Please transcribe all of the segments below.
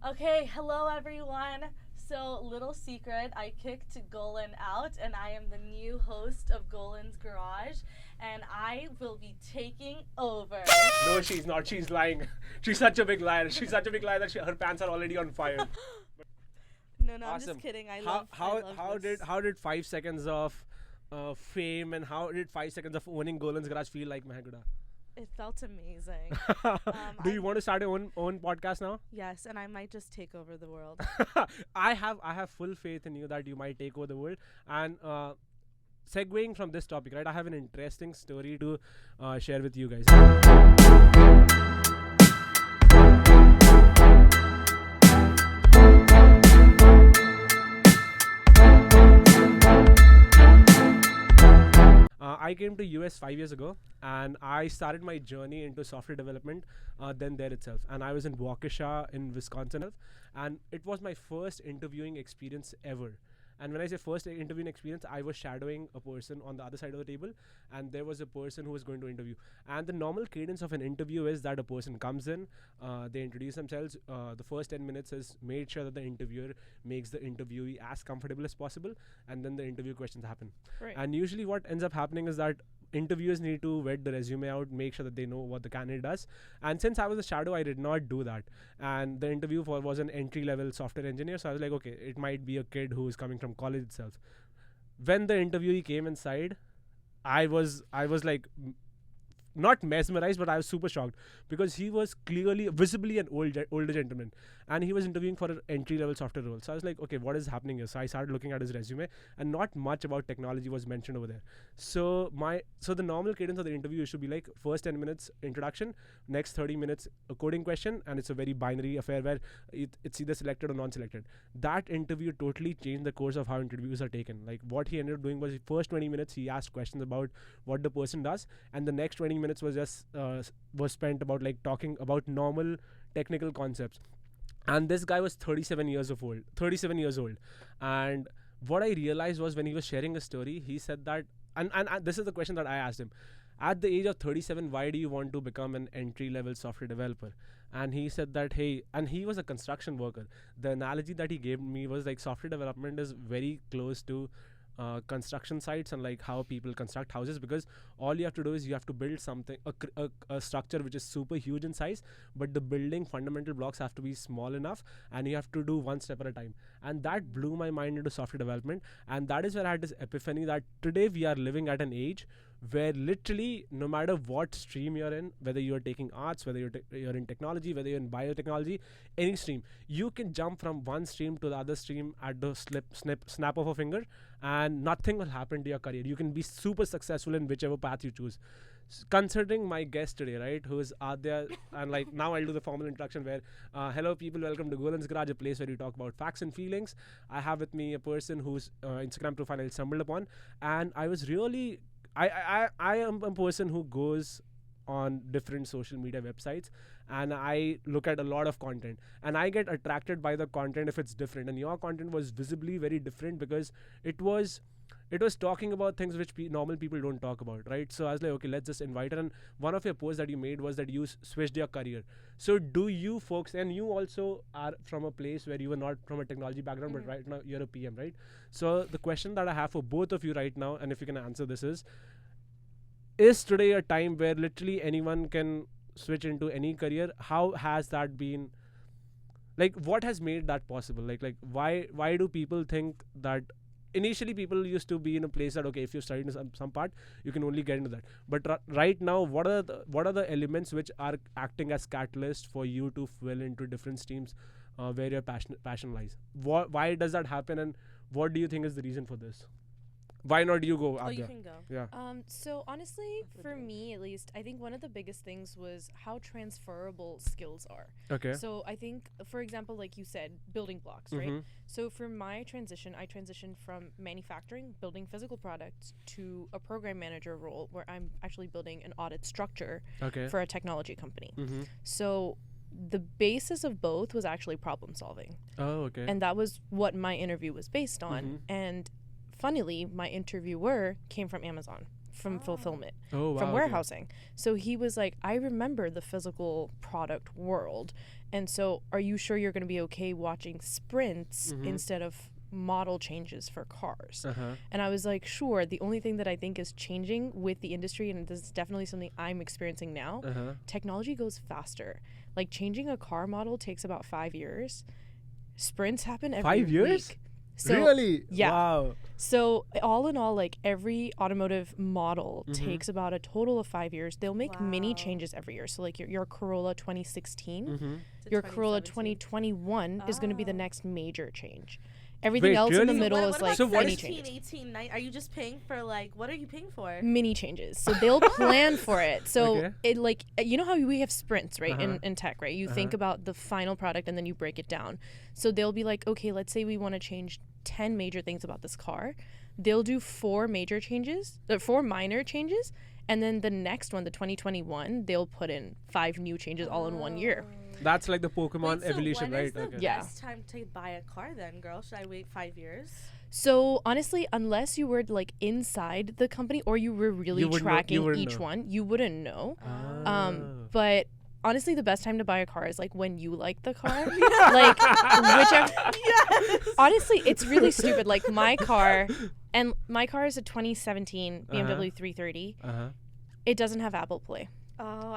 Okay, hello everyone. So, little secret, I kicked Golan out and I am the new host of Golan's Garage and I will be taking over. No, she's not. She's lying. She's such a big liar. She's such a big liar that her pants are already on fire. No, I'm Awesome. just kidding. I How love how I love how this. did how did 5 seconds of fame and how did 5 seconds of owning Golan's Garage feel like, Mahaguda? It felt amazing. Do you want to start your own podcast now? Yes, and I might just take over the world. I have full faith in you that you might take over the world. And segueing from this topic, right? I have an interesting story to share with you guys. I came to US 5 years ago, and I started my journey into software development. Then there itself, and I was in Waukesha in Wisconsin, and it was my first interviewing experience ever. And when I say first interviewing experience, I was shadowing a person on the other side of the table, and there was a person who was going to interview. And the normal cadence of an interview is that a person comes in, they introduce themselves. The first 10 minutes is made sure that the interviewer makes the interviewee as comfortable as possible, and then the interview questions happen. Right. And usually, what ends up happening is that interviewers need to vet the resume out, make sure that they know what the candidate does. And since I was a shadow, I did not do that. And the interview was an entry level software engineer. So I was like, okay, it might be a kid who is coming from college itself. When the interviewee came inside, I was like not mesmerized, but I was super shocked because he was clearly, visibly an older gentleman, and he was interviewing for an entry level software role. So I was like, okay, what is happening here? So I started looking at his resume, and not much about technology was mentioned over there. So the normal cadence of the interview should be like first 10 minutes introduction, next 30 minutes a coding question, and it's a very binary affair where it's either selected or non-selected. That interview totally changed the course of how interviews are taken. Like what he ended up doing was, the first 20 minutes he asked questions about what the person does, and the next 20 minutes was just was spent about like talking about normal technical concepts. And this guy was 37 years old. And what I realized was, when he was sharing a story, he said that, and this is the question that I asked him: at the age of 37, why do you want to become an entry level software developer? And he said that, hey, and he was a construction worker. The analogy that he gave me was like, software development is very close to construction sites and like how people construct houses, because all you have to do is you have to build something, a structure which is super huge in size, but the building fundamental blocks have to be small enough, and you have to do one step at a time. And that blew my mind into software development, and that is where I had this epiphany that today we are living at an age where literally, no matter what stream you're in, whether you're taking arts, whether you're in technology, whether you're in biotechnology, any stream, you can jump from one stream to the other stream at the snap of a finger, and nothing will happen to your career. You can be super successful in whichever path you choose. Considering my guest today, right, who is Adya, and like now I'll do the formal introduction where, hello people, welcome to Golan's Garage, a place where we talk about facts and feelings. I have with me a person whose Instagram profile I stumbled upon, and I was really, I am a person who goes on different social media websites, and I look at a lot of content, and I get attracted by the content if it's different. And your content was visibly very different because it was talking about things which normal people don't talk about, right? So I was like, okay, let's just invite her. And one of your posts that you made was that you switched your career. So do you folks, and you also are from a place where you were not from a technology background, but right now you're a PM, right? So the question that I have for both of you right now, and if you can answer this, is today a time where literally anyone can switch into any career? How has that been? Like, what has made that possible? Like why do people think that? Initially, people used to be in a place that, okay, if you study in some part, you can only get into that. But right now, what are the elements which are acting as catalyst for you to fill into different streams where your passion lies? Why does that happen, and what do you think is the reason for this? Why not you go, Oh, you Adya? can go. Yeah. So honestly, for me at least, I think one of the biggest things was how transferable skills are. Okay. So I think, for example, like you said, building blocks, right? So for my transition, I transitioned from manufacturing, building physical products, to a program manager role where I'm actually building an audit structure Okay. for a technology company. Mm-hmm. So the basis of both was actually problem solving. Oh, okay. And that was what my interview was based on. Mhm. And funnily, my interviewer came from Amazon. from fulfillment, Oh, wow, from okay. warehousing. So he was like, I remember the physical product world. And so are you sure you're going to be okay watching sprints instead of model changes for cars? And I was like, sure. The only thing that I think is changing with the industry, and this is definitely something I'm experiencing now, technology goes faster. Like changing a car model takes about 5 years. Sprints happen every 5 years? week. So, Really? Yeah. Wow. So all in all, like every automotive model takes about a total of 5 years. They'll make mini changes every year. So like your Corolla 2016, your Corolla 2021 is going to be the next major change. Everything Wait, else in the really? middle what is about like So what mini is- 17, changes. 18, 19? Are you just paying for like, what are you paying for? Mini changes. So they'll plan for it. So Okay. it like, you know how we have sprints, right? In tech, right? You think about the final product and then you break it down. So they'll be like, okay, let's say we want to change 10 major things about this car. They'll do 4 major changes, 4 minor changes. And then the next one, the 2021, they'll put in 5 new changes all in 1 year. That's like the Pokemon Wait, so evolution, when right? is the Yeah. best time to buy a car then, girl? Should I wait 5 years? So honestly, unless you were like inside the company or you were really You wouldn't know- you tracking wouldn't each know. one, you wouldn't know. Ah. But honestly, the best time to buy a car is like when you like the car. Like whichever. Honestly, it's really stupid. Like my car is a 2017 BMW 330. It doesn't have Apple Play. Oh,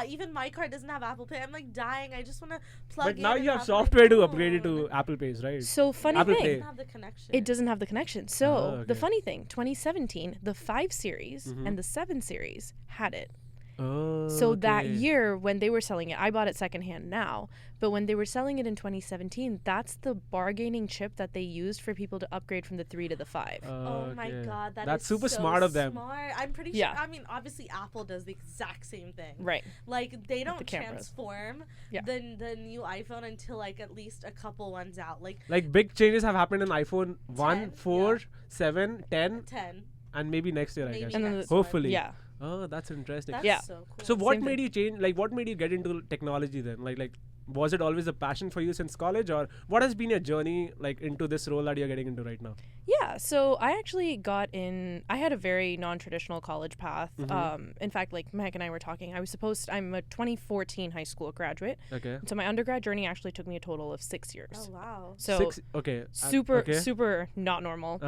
even my car doesn't have Apple Pay. I'm like dying. I just want to plug But in. now and you have have my software to upgrade it phone. to Apple Pays, right? So funny Apple thing. Play. It doesn't have the connection. It doesn't have the connection. So Oh, the okay. funny thing, 2017, the 5 Series and the 7 Series had it. Oh, So that okay. year when they were selling it, I bought it secondhand now, but when they were selling it in 2017, that's the bargaining chip that they used for people to upgrade from the 3 to the 5. Oh my okay. god, That's is super so smart of them. Smart. I'm pretty Yeah. sure. I mean, obviously Apple does the exact same thing. Right. Like they don't cameras. transform Yeah. the new iPhone until like at least a couple ones out, like Like big changes have happened in iPhone 1, 10, 4, 7, 10, 10. and maybe next year, I Maybe guess. And then next the- one. Hopefully. Yeah. Oh, that's interesting. That's Yeah. so cool. So what Same made thing. you change? Like, what made you get into technology then? Like, was it always a passion for you since college, or what has been your journey like into this role that you're getting into right now? Yeah, so I actually got in. I had a very non-traditional college path. In fact, like Meg and I were talking, I'm a 2014 high school graduate. Okay. So my undergrad journey actually took me a total of 6 years. Oh wow. So Okay. super not normal.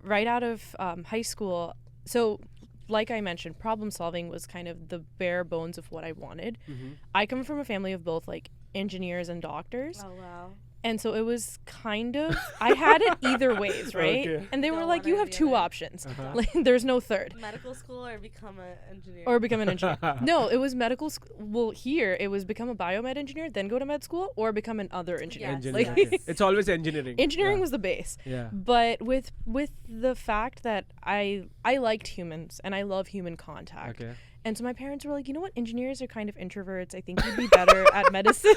Right out of high school. So like I mentioned, problem solving was kind of the bare bones of what I wanted. I come from a family of both like engineers and doctors. Oh wow. And so it was kind of, I had it either ways, right? Okay. And they were Don't like, one you or have the 2 other." options. Like, there's no third. Medical school or become an engineer. Or become an engineer. No, it was medical school. Well, here, it was become a biomed engineer, then go to med school, or become an other engineer. Yes. Engineering. Like, Okay. It's always engineering. engineering Yeah. was the base. Yeah. But with the fact that I liked humans and I love human contact. Okay. And so my parents were like, you know what? Engineers are kind of introverts. I think you'd be better at medicine.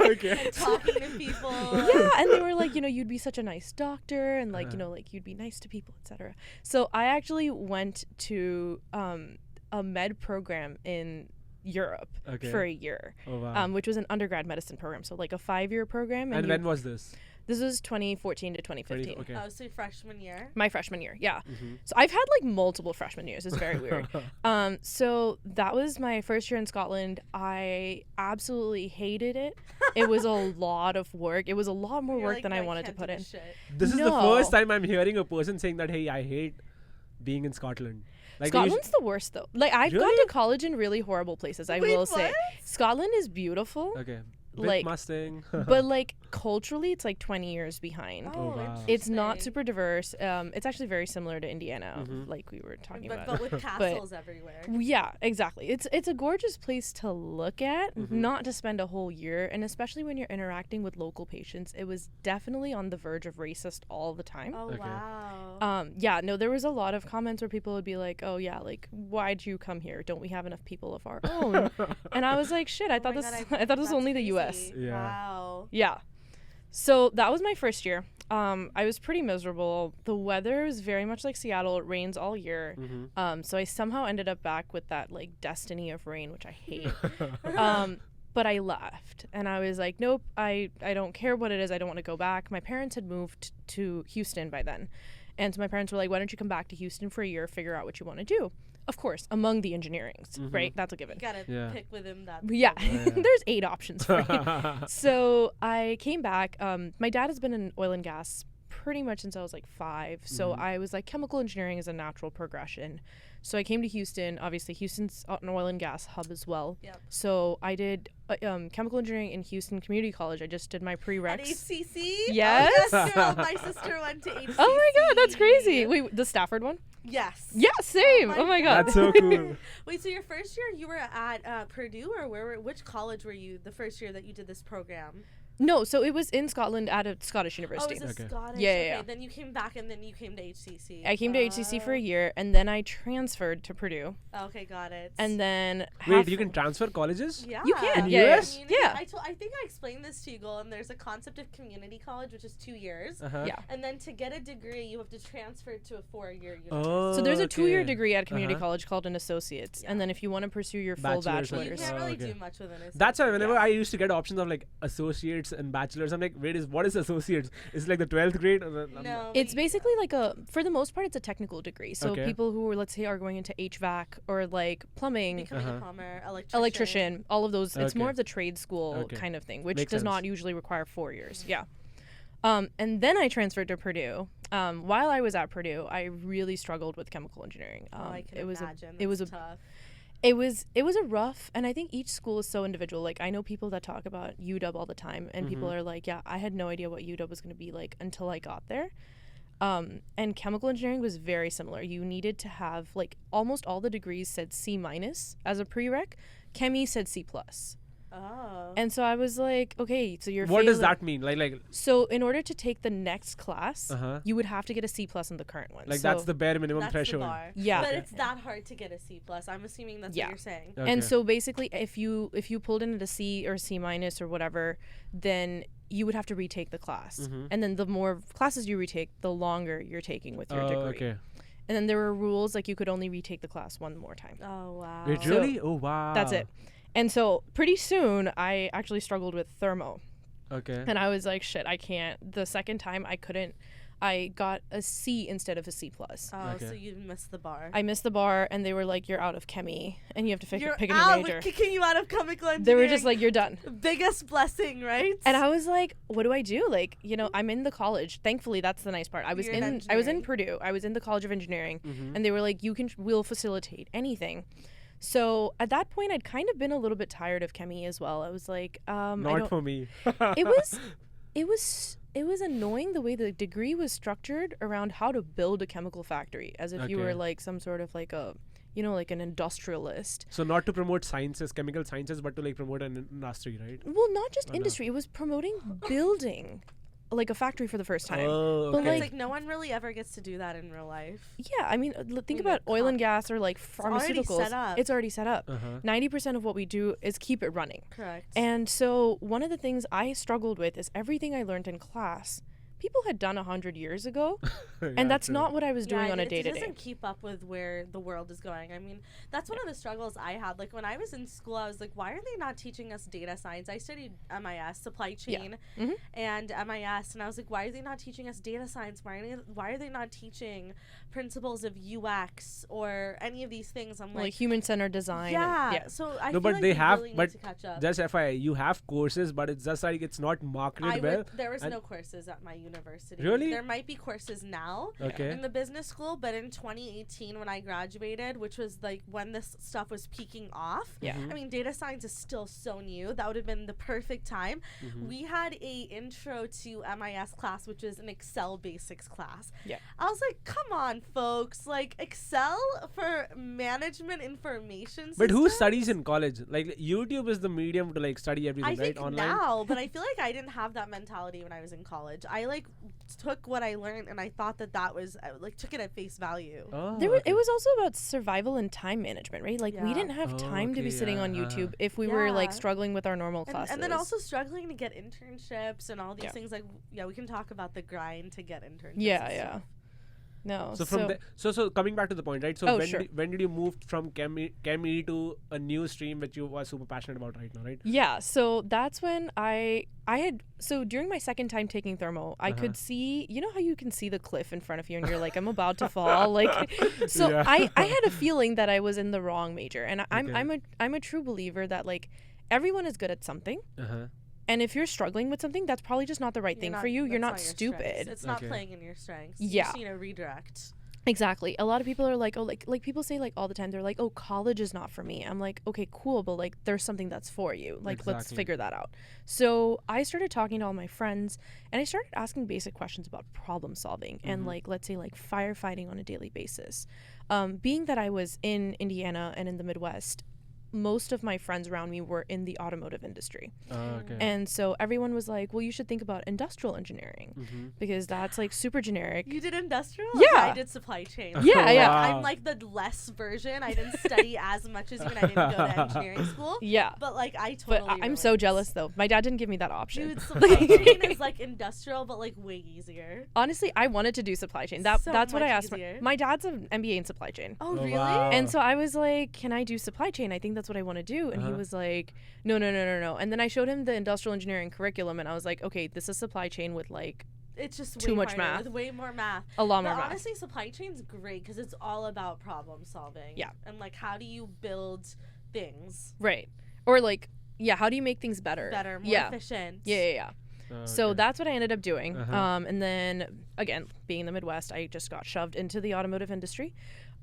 Okay. Talking to people. Yeah, and they were like, you know, you'd be such a nice doctor, and like, you know, like you'd be nice to people, etc. So I actually went to a med program in Europe Okay. for a year, Oh wow. which was an undergrad medicine program, so like a 5-year program. And you- when was this? this was 2014 to 2015. Okay. Oh, so freshman year. My freshman year, yeah. Mm-hmm. So I've had like multiple freshman years. It's very weird. So that was my first year in Scotland. I absolutely hated it. It was a lot of work. It was a lot more You're work like, than I "No, wanted to can't put do in. this shit." This is the No. first time I'm hearing a person saying that, hey, I hate being in Scotland. Like they Scotland's the worst though. Like I've gone Really? to college in really horrible places. I Wait, will say, what? Scotland is beautiful, Okay. Big like- Mustang. but like culturally, it's like 20 years behind. Oh, wow. It's not interesting. super diverse. It's actually very similar to Indiana, Mhm. like we were talking But about. with castles everywhere. Yeah, exactly. It's a gorgeous place to look at, Mhm. not to spend a whole year, and especially when you're interacting with local patients. It was definitely on the verge of racist all the time. Oh Okay. wow. Yeah, no, there was a lot of comments where people would be like, "Oh yeah, like why'd you come here? Don't we have enough people of our own?" And I was like, "Shit, I Oh thought my this God, I thought this was that's only the crazy. U.S." Yeah. Wow. Yeah. So that was my first year. I was pretty miserable. The weather was very much like Seattle. It rains all year. Mm-hmm. So I somehow ended up back with that like destiny of rain, which I hate. But I left, and I was like, nope, I don't care what it is. I don't want to go back. My parents had moved to Houston by then, And so my parents were like, why don't you come back to Houston for a year, figure out what you want to do? Of course, among the engineerings, right? That's a given. You gotta pick within that. Yeah, there's 8 options for you. So I came back. My dad has been in oil and gas pretty much since I was like 5. So I was like, chemical engineering is a natural progression. So I came to Houston. Obviously, Houston's an oil and gas hub as well. Yep. So I did chemical engineering in Houston Community College. I just did my prereqs. At HCC? Yes. Oh, yes, girl. My sister went to HCC. Oh my God, that's crazy. Wait, the Stafford one? Yes. Yeah, same. Oh my God. That's so cool. Wait, so your first year you were at Purdue, or which college were you the first year that you did this program? No, so it was in Scotland at a Scottish university. Oh, it was a Scottish. Yeah, okay, yeah. then you came back and then you came to HCC. I came to HCC for a year, and then I transferred to Purdue. Okay, got it. And then Wait, you can transfer colleges? Yeah. You can. In Yeah, US? yeah. I think I explained this to you, Golan. There's a concept of community college, which is 2 years. Yeah. And then to get a degree, you have to transfer to a 4-year university. Oh, So there's a 2-year degree at community Uh-huh. college called an associate's, Yeah. and then if you want to pursue your full Bachelor's or You bachelor's. can't really okay. do much with an associate. That's why whenever I used to get options of like associates and bachelors, I'm like, wait, what is associates? Is it like the 12th grade? No. It's basically like for the most part, it's a technical degree. So Okay. people who are, let's say, are going into HVAC or like plumbing, Becoming Uh-huh. a plumber, electrician, all of those. It's more Okay. of the trade school Okay. kind of thing, which Makes does not sense. usually require 4 years. Yeah. And then I transferred to Purdue. While I was at Purdue, I really struggled with chemical engineering. I can it was imagine. it was That's a tough. it was a rough, and I think each school is so individual. Like, I know people that talk about UW all the time, and people are like, yeah, I had no idea what UW was going to be like until I got there. And chemical engineering was very similar. You needed to have, like, almost all the degrees said C- as a prereq. Chemi said C+. Oh. And so I was like, okay, so you're What does failing- that mean? Like So in order to take the next class, Uh-huh. you would have to get a C+ in the current one. like So- that's the bare minimum That's threshold. the bar. Yeah. But Okay. it's that hard to get a C+. I'm assuming that's Yeah. what you're saying. Okay. And so basically, if you pulled in at a C or C- or whatever, then you would have to retake the class. Mhm. And then the more classes you retake, the longer you're taking with your Oh, degree. okay. And then there were rules like you could only retake the class one more time. Oh, wow. Wait, So- really? Oh, wow. That's it. And so pretty soon, I actually struggled with thermo. Okay. And I was like, shit, I can't. The second time, I couldn't. I got a C instead of a C+. Oh, Okay. so you missed the bar. I missed the bar, and they were like, you're out of chemi, and you have to pick You're a new out. major. We're kicking you out of chemical engineering. They were just like, you're done. Biggest blessing, right? And I was like, what do I do? Like, you know, I'm in the college. Thankfully, that's the nice part. I was You're in in Purdue. I was in the College of Engineering, Mhm. and they were like, we'll facilitate anything. So at that point, I'd kind of been a little bit tired of chemi as well. I was like, I Not don't. for me. It was annoying the way the degree was structured around how to build a chemical factory, as if you were Okay. like some sort of like a, you know, like an industrialist. So not to promote sciences, chemical sciences, but to like promote an industry, right? Well, not just Oh, no. industry. It was promoting building, like a factory for the first time. Oh, But, okay. It's like- like no one really ever gets to do that in real life. Yeah, I mean, think In about the oil and com- gas or like already pharmaceuticals. set up. It's already set up. Uh-huh. 90% of what we do is keep it running. Correct. And so one of the things I struggled with is everything I learned in class, people had done 100 years ago, and that's not what I was doing on a It day-to-day. doesn't keep up with where the world is going. I mean, that's one of the struggles I had. Like when I was in school, I was like, why are they not teaching us data science? I studied MIS, supply chain, Mhm. and MIS, and I was like, why are they not teaching us data science? Why are they not teaching principles of UX or any of these things? I'm Like like, human-centered design. yeah. And, So I No, feel but like they we have- really need but to catch up. Just FYI, you have courses, but it's just like it's not marketed well. There was and- no courses at my university. Really? There might be courses now Okay. in the business school, but in 2018 when I graduated, which was like when this stuff was peaking off. Yeah. Mhm. I mean, data science is still so new. That would have been the perfect time. Mhm. We had a intro to MIS class, which is an Excel basics class. Yeah. I was like, come on, folks. Like Excel for management information But who systems? studies in college? Like YouTube is the medium to like study everything, I right? think Online. now, but I feel like I didn't have that mentality when I was in college. I like took what I learned and I thought that was I, like took it at face value. Oh, There was, okay. it was also about survival and time management, right? Like we Yeah. didn't have Oh, time to be okay, sitting yeah, on uh-huh. YouTube if we were like Yeah. struggling with our normal classes. And then also struggling to get internships and all these Yeah. things. Like, yeah, we can talk about the grind to get internships. Yeah, and yeah. stuff. No. So from so coming back to the point, right? So when did you move from Chem E to a new stream which you were super passionate about right now, right? Yeah. So that's when I had, so during my second time taking thermo, I could see, you know how you can see the cliff in front of you and you're like, I'm about to fall. Like, so Yeah. I had a feeling that I was in the wrong major. And I'm a true believer that like everyone is good at something. And if you're struggling with something, that's probably just not the right thing for you. You're not stupid. It's not playing in your strengths. Yeah. You just need to redirect. Exactly. A lot of people are like, oh, like people say like all the time, they're like, oh, college is not for me. I'm like, okay, cool, but like there's something that's for you. Like, let's figure that out. So I started talking to all my friends and I started asking basic questions about problem solving and like, let's say like firefighting on a daily basis. Being that I was in Indiana and in the Midwest, most of my friends around me were in the automotive industry. And so everyone was like, well, you should think about industrial engineering because that's like super generic. You did industrial? Yeah. I did supply chain. Yeah, yeah. I'm like the less version. I didn't study as much as you and I didn't go to engineering school. Yeah. But like I totally But I'm so jealous though. My dad didn't give me that option. Dude, supply chain is like industrial but like way easier. Honestly, I wanted to do supply chain. That's what I asked for. easier. My dad's an MBA in supply chain. Oh, really? Wow. And so I was like, can I do supply chain? I think that's what I want to do. And he was like, no. And then I showed him the industrial engineering curriculum and I was like, okay, this is supply chain with like It's just too way much harder, math. with way more math. A lot more but math. honestly, supply chain's great because it's all about problem solving. Yeah. And like, how do you build things Right. Or like, yeah, how do you make things better? more efficient? Yeah. So Okay. that's what I ended up doing. And then again, being in the Midwest, I just got shoved into the automotive industry.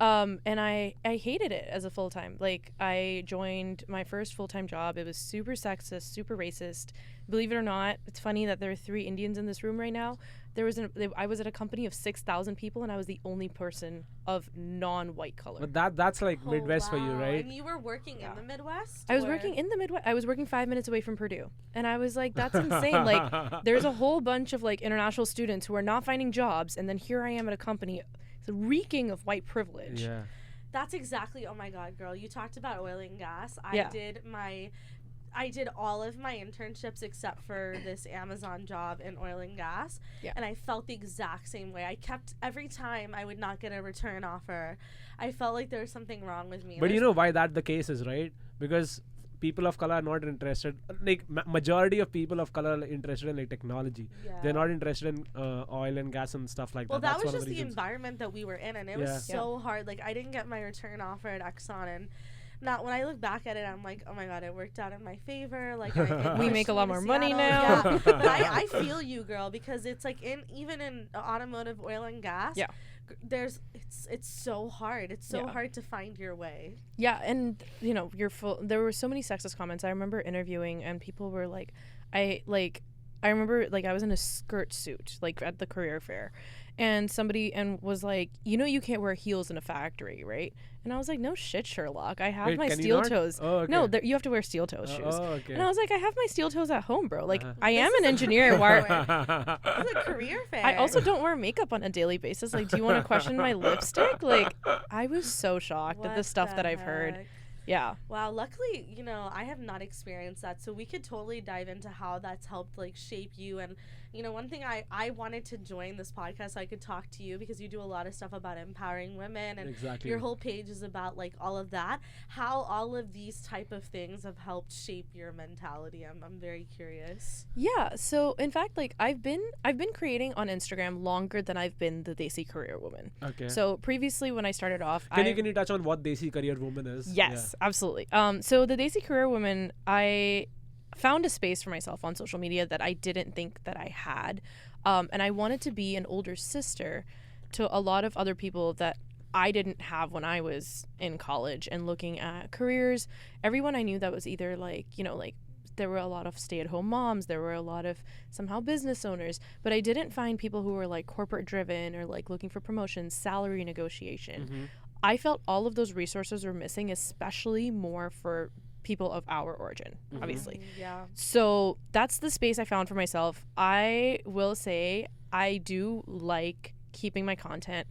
And I hated it as a full-time. Like I joined my first full-time job. It was super sexist, super racist. Believe it or not, it's funny that there are 3 Indians in this room right now. I was at a company of 6,000 people and I was the only person of non-white color. But that's like Oh, Midwest for you, wow. right? And you were working in the Midwest? I was or- working in the Midwest. I was working 5 minutes away from Purdue. And I was like, that's insane. Like, there's a whole bunch of like international students who are not finding jobs. And then here I am at a company reeking of white privilege. Yeah. That's exactly, oh my God, girl. You talked about oil and gas. Yeah. I did all of my internships except for this Amazon job in oil and gas. Yeah. And I felt the exact same way. Every time I would not get a return offer, I felt like there was something wrong with me. But you know why that the case is, right? Because people of color are not interested. Like majority of people of color are interested in like technology. Yeah. They're not interested in oil and gas and stuff like Well, that. that That's was one of just the the reasons. environment that we were in, and it Yeah. was so hard. Like, I didn't get my return offer at Exxon, and now when I look back at it, I'm like, oh my God, it worked out in my favor. Like, We make a lot more money Seattle. now. Yeah. But I feel you, girl, because it's like even in automotive, oil and gas. Yeah. It's so hard. It's so Yeah. hard to find your way. Yeah, and you know, there were so many sexist comments. I remember interviewing and people were like, I remember like I was in a skirt suit like at the career fair and somebody was like, you know, you can't wear heels in a factory, right? And I was like, no shit, Sherlock. I have Wait, my can you steel not? toes. Oh, okay. No, you have to wear steel toe shoes. Okay. And I was like, I have my steel toes at home, bro. Like, I This am is an a engineer. career Why? It's a career fair. I also don't wear makeup on a daily basis. Like, do you want to question my lipstick? Like, I was so shocked at the stuff that I've heard. heck? Yeah. Wow, luckily, you know, I have not experienced that, so we could totally dive into how that's helped, like, shape you. And, you know, one thing I wanted to join this podcast so I could talk to you because you do a lot of stuff about empowering women, and Exactly. your whole page is about, like, all of that. How all of these type of things have helped shape your mentality. I'm very curious. Yeah. So, in fact, like, I've been creating on Instagram longer than I've been the Desi career woman. Okay. So, previously when I started off, Can you touch on what Desi career woman is? Yes, absolutely. So the Desi career woman, I found a space for myself on social media that I didn't think that I had. And I wanted to be an older sister to a lot of other people that I didn't have when I was in college and looking at careers. Everyone I knew that was either like, you know, like there were a lot of stay-at-home moms, there were a lot of somehow business owners, but I didn't find people who were like corporate driven or like looking for promotions, salary negotiation. Mm-hmm. I felt all of those resources were missing, especially more for people of our origin, obviously. Yeah. So that's the space I found for myself. I will say I do like keeping my content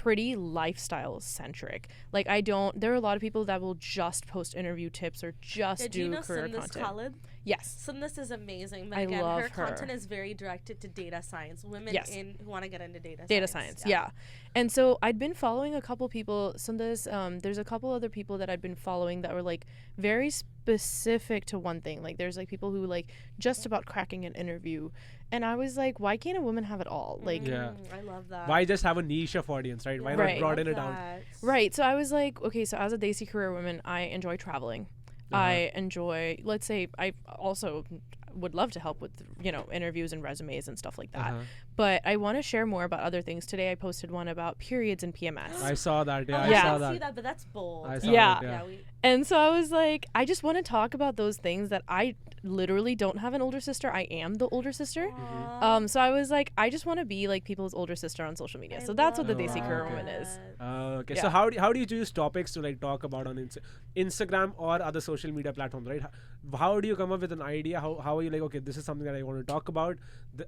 pretty lifestyle centric. Like there are a lot of people that will just post interview tips or just do career content. Khalid? Yes. Sundus is amazing, but I again, love her her. content is very directed to data science. Women who want to get into data science. Yeah. And so I'd been following a couple people. Sundus, there's a couple other people that I'd been following that were like very specific to one thing. Like there's like people who like just about cracking an interview, and I was like, why can't a woman have it all? Like, I love that. Why just have a niche of audience, right? Why not broaden it out? Right. So I was like, okay, so as a Desi career woman, I enjoy traveling. I enjoy, let's say, I also would love to help with, interviews and resumes and stuff like that. But I want to share more about other things. Today I posted one about periods and PMS. I saw that. Yeah, I saw see that, but that's bold. I saw that, and so I was like, I just want to talk about those things that I literally don't have an older sister. I am the older sister. So I was like, I just want to be like people's older sister on social media. So that's what the Desi Career Woman is. Okay. So how do you choose topics to like talk about on Instagram or other social media platforms, right? How do you come up with an idea? How are you like, okay, this is something that I want to talk about?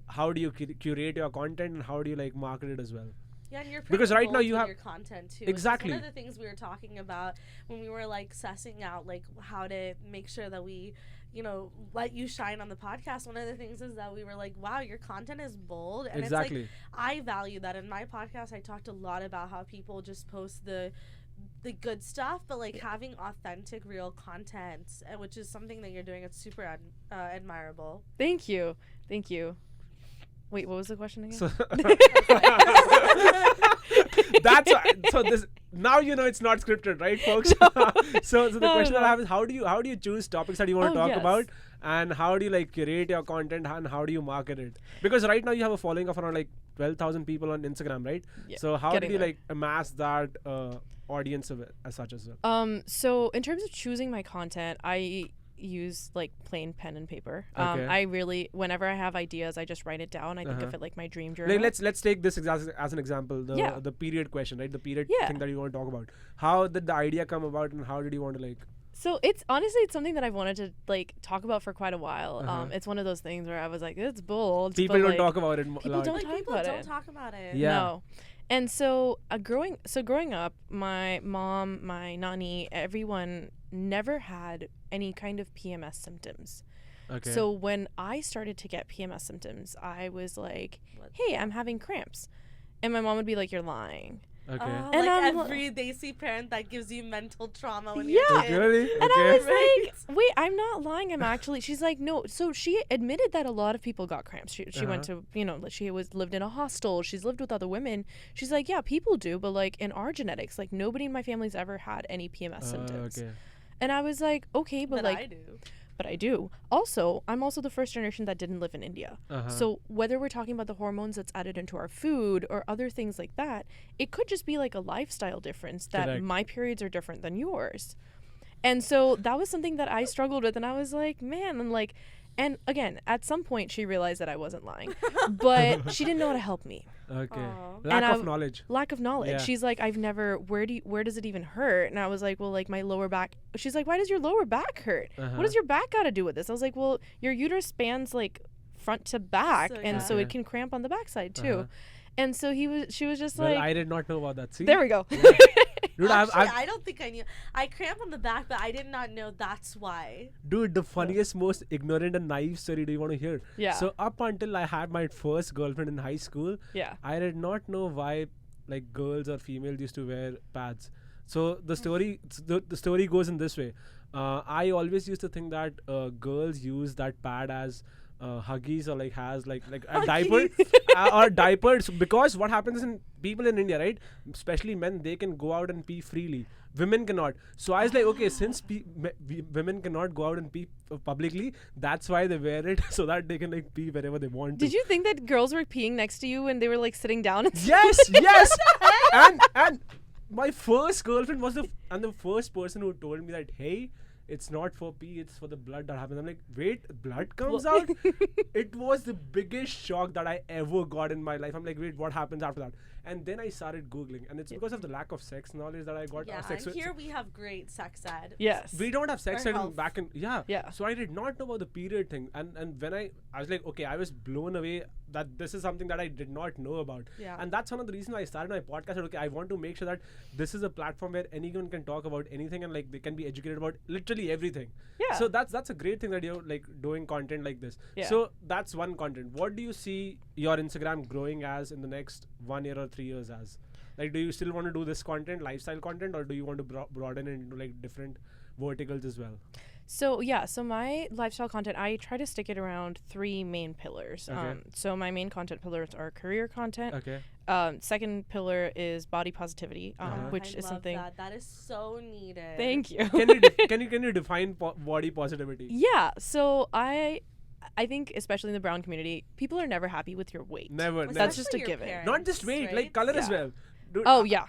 How do you curate your content, and how do you like market it as well? Yeah, and you're because right now you have your content too. Exactly. One of the things we were talking about when we were like sussing out like how to make sure that we, let you shine on the podcast. One of the things is that we were like, wow, your content is bold, and exactly. It's like I value that. In my podcast, I talked a lot about how people just post the good stuff, but like having authentic, real content, which is something that you're doing. It's super admirable. Thank you. Wait, what was the question again? So this now it's not scripted, right, folks? So the question I have is how do you choose topics that you want to talk about, and how do you like curate your content, and how do you market it? Because right now you have a following of around like 12,000 people on Instagram, right? Yeah, so how do you like amass that audience of it as such as well? So in terms of choosing my content, I use like plain pen and paper. I really, whenever I have ideas, I just write it down. I think of it like my dream journal. Like, let's take this as an example, the period question, right? The period thing that you want to talk about. How did the idea come about, and how did you want to like? So it's something that I've wanted to like talk about for quite a while. It's one of those things where I was like, it's bold. People don't talk about it. People don't talk about it. Yeah. No. And so growing up, my mom, my nani, everyone never had any kind of PMS symptoms. Okay. So when I started to get PMS symptoms, I was like, hey, I'm having cramps. And my mom would be like, you're lying. Okay. And like every Desi parent that gives you mental trauma when you're a kid. Really? Okay. And I was like, wait, I'm not lying. I'm actually, she's like, no. So she admitted that a lot of people got cramps. She went to, she lived in a hostel. She's lived with other women. She's like, yeah, people do. But like in our genetics, like nobody in my family's ever had any PMS symptoms. Okay. And I was like, okay, but like. I do. But I do. Also, I'm also the first generation that didn't live in India. So whether we're talking about the hormones that's added into our food or other things like that, it could just be like a lifestyle difference that my periods are different than yours. And so that was something that I struggled with. And I was like, man, and again, at some point she realized that I wasn't lying, but she didn't know how to help me. Okay. Aww. Lack of knowledge. Yeah. She's like, I've never, where does it even hurt? And I was like, well, like my lower back. She's like, why does your lower back hurt? What does your back got to do with this? I was like, well, your uterus spans like front to back. So it can cramp on the backside too. And so she was just like, I did not know about that. See? There we go. Dude, actually, I don't think I knew. I cramp on the back, but I did not know that's why. Dude, the funniest, most ignorant and naive story do you want to hear? Yeah. So up until I had my first girlfriend in high school, I did not know why like girls or females used to wear pads. So the story goes in this way. I always used to think that girls use that pad as huggies or like has like a diaper or diapers, because what happens in people in India, right, especially men, they can go out and pee freely, women cannot. So I was like, okay, since women cannot go out and pee publicly, that's why they wear it, so that they can like pee wherever they want to. Did you think that girls were peeing next to you when they were like sitting down? Yes. and my first girlfriend was the first person who told me that, hey, it's not for pee, it's for the blood that happens. I'm like, wait, blood comes out? It was the biggest shock that I ever got in my life. I'm like, wait, what happens after that? And then I started Googling, and it's because of the lack of sex knowledge that I got. Yeah, sex and here we have great sex ed. Yes. We don't have sex Or ed health. back in Yeah. So I did not know about the period thing, and when I was like, okay, I was blown away that this is something that I did not know about. Yeah. And that's one of the reasons I started my podcast. Okay, I want to make sure that this is a platform where anyone can talk about anything, and like they can be educated about literally everything. Yeah. So that's a great thing that you're like doing content like this. Yeah. So that's one content. What do you see your Instagram growing as in the next 1 year or 3 years as? Like, do you still want to do this content, lifestyle content, or do you want to broaden it into like different verticals as well? So my lifestyle content, I try to stick it around 3 main pillars. Okay. So my main content pillars are career content. Okay. Second pillar is body positivity, which I is love something. that is so needed. Thank you. Can you define body positivity? Yeah. So I think especially in the brown community, people are never happy with your weight. Never. That's just a Especially your given. parents, Not just weight, right? like color as Yeah. well. Dude, Oh yeah,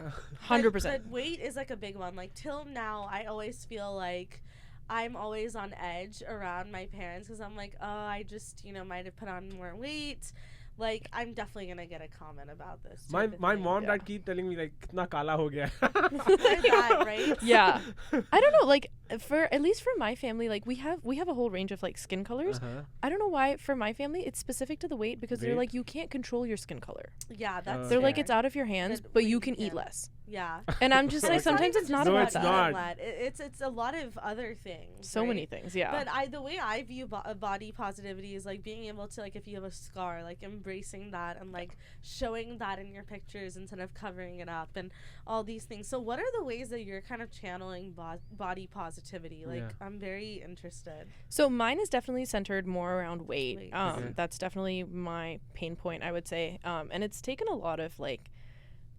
100%. But weight is like a big one. Like till now, I always feel like I'm always on edge around my parents because I'm like, oh, I just might have put on more weight. Like I'm definitely gonna get a comment about this. My type of my thing. mom Yeah. dad keep telling me like kitna kala ho gaya. That, right? Yeah. I don't know, like at least for my family, like we have a whole range of like skin colors. I don't know why for my family it's specific to the weight because they're Weight? like you can't control your skin color. Yeah, that's. They're like fair. it's out of your hands, But but we you can can. eat less. Yeah. And I'm just like It's not sometimes even it's not just No, about it's that. not. that. It's a lot of other things. So right? many things, yeah. But the way I view body positivity is like being able to, like, if you have a scar, like embracing that and like showing that in your pictures instead of covering it up and all these things. So what are the ways that you're kind of channeling body positivity? Like, Yeah. I'm very interested. So mine is definitely centered more around weight. Weight. Okay. That's definitely my pain point, I would say. And it's taken a lot of like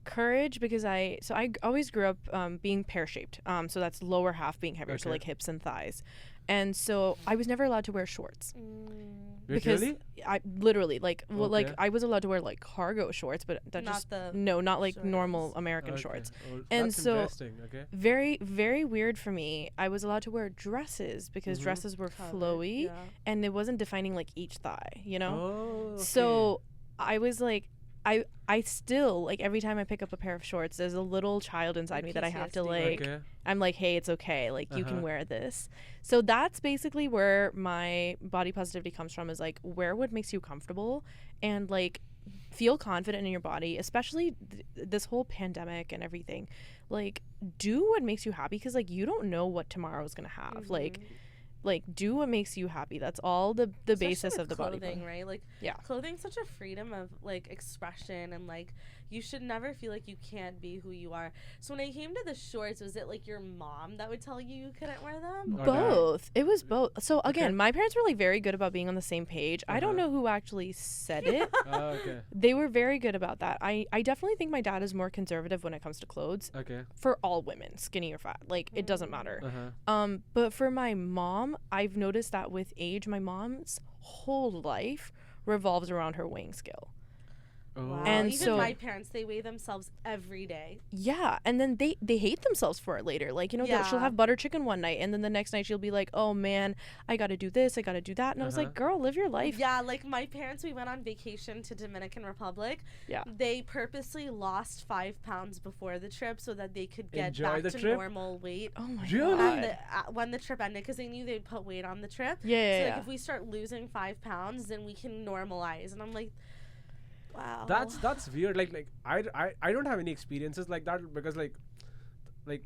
courage because I always grew up being pear-shaped. So that's lower half being heavier, so Okay. like hips and thighs. And so I was never allowed to wear shorts. Wait, Because really? I literally like like Okay. I was allowed to wear like cargo shorts, but that Not just the not like shorts. normal American Okay. shorts. Oh, And that's so- interesting. Okay. Very very weird for me. I was allowed to wear dresses because Mhm. dresses were covered, flowy yeah. and it wasn't defining like each thigh, you know? Oh. Okay. So I was like I still like every time I pick up a pair of shorts, there's a little child inside me that I have to PTSD. like Okay. I'm like, hey, it's okay. Like, you can Uh-huh. wear this. So that's basically where my body positivity comes from is like, wear what makes you comfortable and like feel confident in your body, especially this whole pandemic and everything. Like, do what makes you happy because like you don't know what tomorrow is going to have. Like, do what makes you happy. That's all the Especially basis with of the body. clothing, right? Like, Yeah. clothing's such a freedom of like expression, and like you should never feel like you can't be who you are. So when I came to the shorts, was it like your mom that would tell you couldn't wear them? Or Both. It was both. So again, Okay. my parents were like very good about being on the same page. I don't Uh-huh. know who actually said it. Oh, okay. They were very good about that. I definitely think my dad is more conservative when it comes to clothes Okay. for all women, skinny or fat. Like it doesn't matter. Uh-huh. But for my mom, I've noticed that with age, my mom's whole life revolves around her weighing scale. Oh. Wow. And even so- my parents, they weigh themselves every day. Yeah, and then they hate themselves for it later. Like, you know, she'll Yeah. have butter chicken one night and then the next night she'll be like, "Oh man, I got to do this, I got to do that." And I was like, "Girl, live your life." Yeah, like my parents, we went on vacation to Dominican Republic. Yeah. They purposely lost 5 pounds before the trip so that they could get Enjoy back the to trip? normal weight. Oh my Really? god. When the trip ended, because they knew they'd put weight on the trip. Yeah, So yeah, like yeah. if we start losing 5 pounds, then we can normalize. And I'm like, wow. That's weird. Like I don't have any experiences like that because like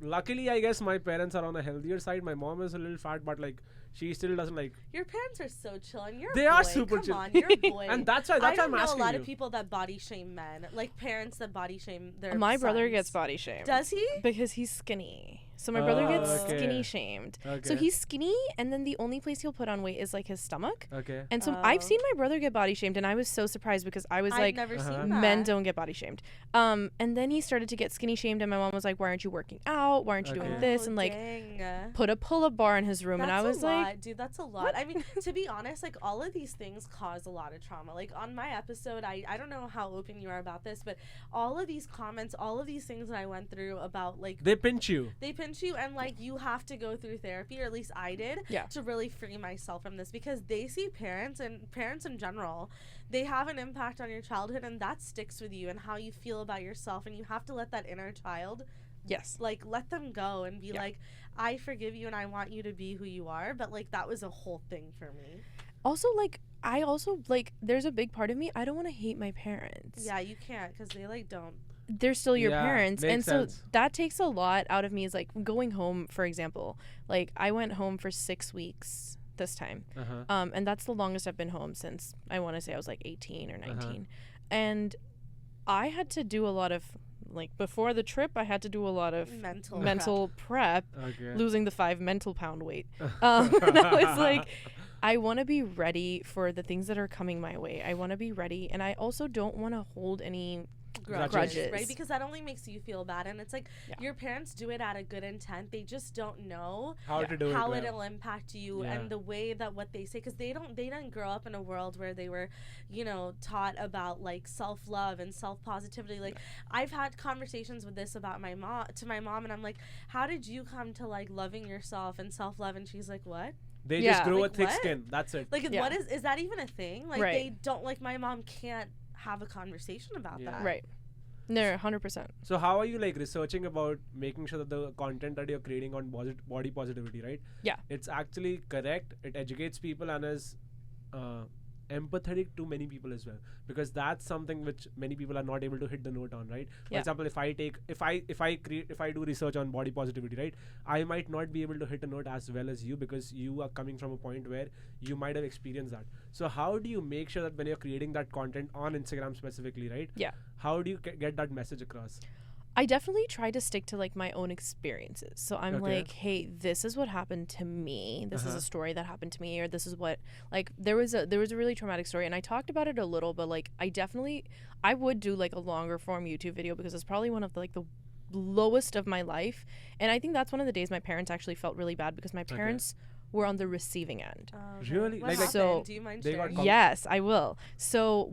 luckily I guess my parents are on the healthier side. My mom is a little fat, but like she still doesn't like. Your parents are so chill, and you're They a are boy. super Come chill. on, you're a boy. And that's why I don't I'm know asking a lot you. of people that body shame men, like parents that body shame their. My brother sons. gets body shamed. Does he? Because he's skinny. So my brother gets okay. skinny shamed. So Okay. he's skinny and then the only place he'll put on weight is like his stomach. Okay. And so I've Oh. seen my brother get body shamed and I was so surprised because I was I've like, never Uh-huh. seen that. men don't get body shamed. And then he started to get skinny shamed and my mom was like, why aren't you working out? Why aren't you doing Okay. this? And like dang. put a pull-up bar in his room and I That's was a like, lot, dude, that's a lot. I mean, to be honest, like all of these things cause a lot of trauma. Like on my episode, I don't know how open you are about this, but all of these comments, all of these things that I went through about like They pinch you. they pinch judgment you, and like you have to go through therapy, or at least I did, to really free myself from this, because they see parents in general, they have an impact on your childhood, and that sticks with you and how you feel about yourself, and you have to let that inner child like let them go and be like, I forgive you and I want you to be who you are. But like that was a whole thing for me. Also, like, I also, like, there's a big part of me, I don't want to hate my parents. Yeah, you can't, because they, like, don't. They're still your parents. And sense. so that takes a lot out of me, is, like, going home, for example. Like, I went home for 6 weeks this time. And that's the longest I've been home since, I want to say I was, like, 18 or 19. And I had to do a lot of, like, before the trip, I had to do a lot of mental prep. Losing the 5 mental pound weight. I was like, I want to be ready for the things that are coming my way. I want to be ready, and I also don't want to hold any grudges, right? Because that only makes you feel bad, and it's like your parents do it out of good intent. They just don't know how to do how it'll impact you, and the way that what they say, because they didn't grow up in a world where they were, you know, taught about like self-love and self-positivity. Like I've had conversations with this about my mom, and I'm like, how did you come to like loving yourself and self-love? And she's like, what? They just grow like, a thick skin. That's it. Like, what is that even a thing? Like, they don't, like, my mom can't have a conversation about that. Right. No, 100%. So how are you, like, researching about making sure that the content that you're creating on body positivity, right? Yeah. It's actually correct. It educates people and is empathetic to many people as well, because that's something which many people are not able to hit the note on, right? For example, if I do research on body positivity, right, I might not be able to hit a note as well as you, because you are coming from a point where you might have experienced that. So how do you make sure that when you're creating that content on Instagram specifically, right, how do you get that message across? I definitely try to stick to like my own experiences. So I'm like, hey, this is what happened to me. This is a story that happened to me, or this is what, like, there was a really traumatic story, and I talked about it a little, but like I would do like a longer form YouTube video, because it's probably one of the, like, the lowest of my life. And I think that's one of the days my parents actually felt really bad, because my parents were on the receiving end. Really? What happened? So do you mind sharing? Yes, I will. So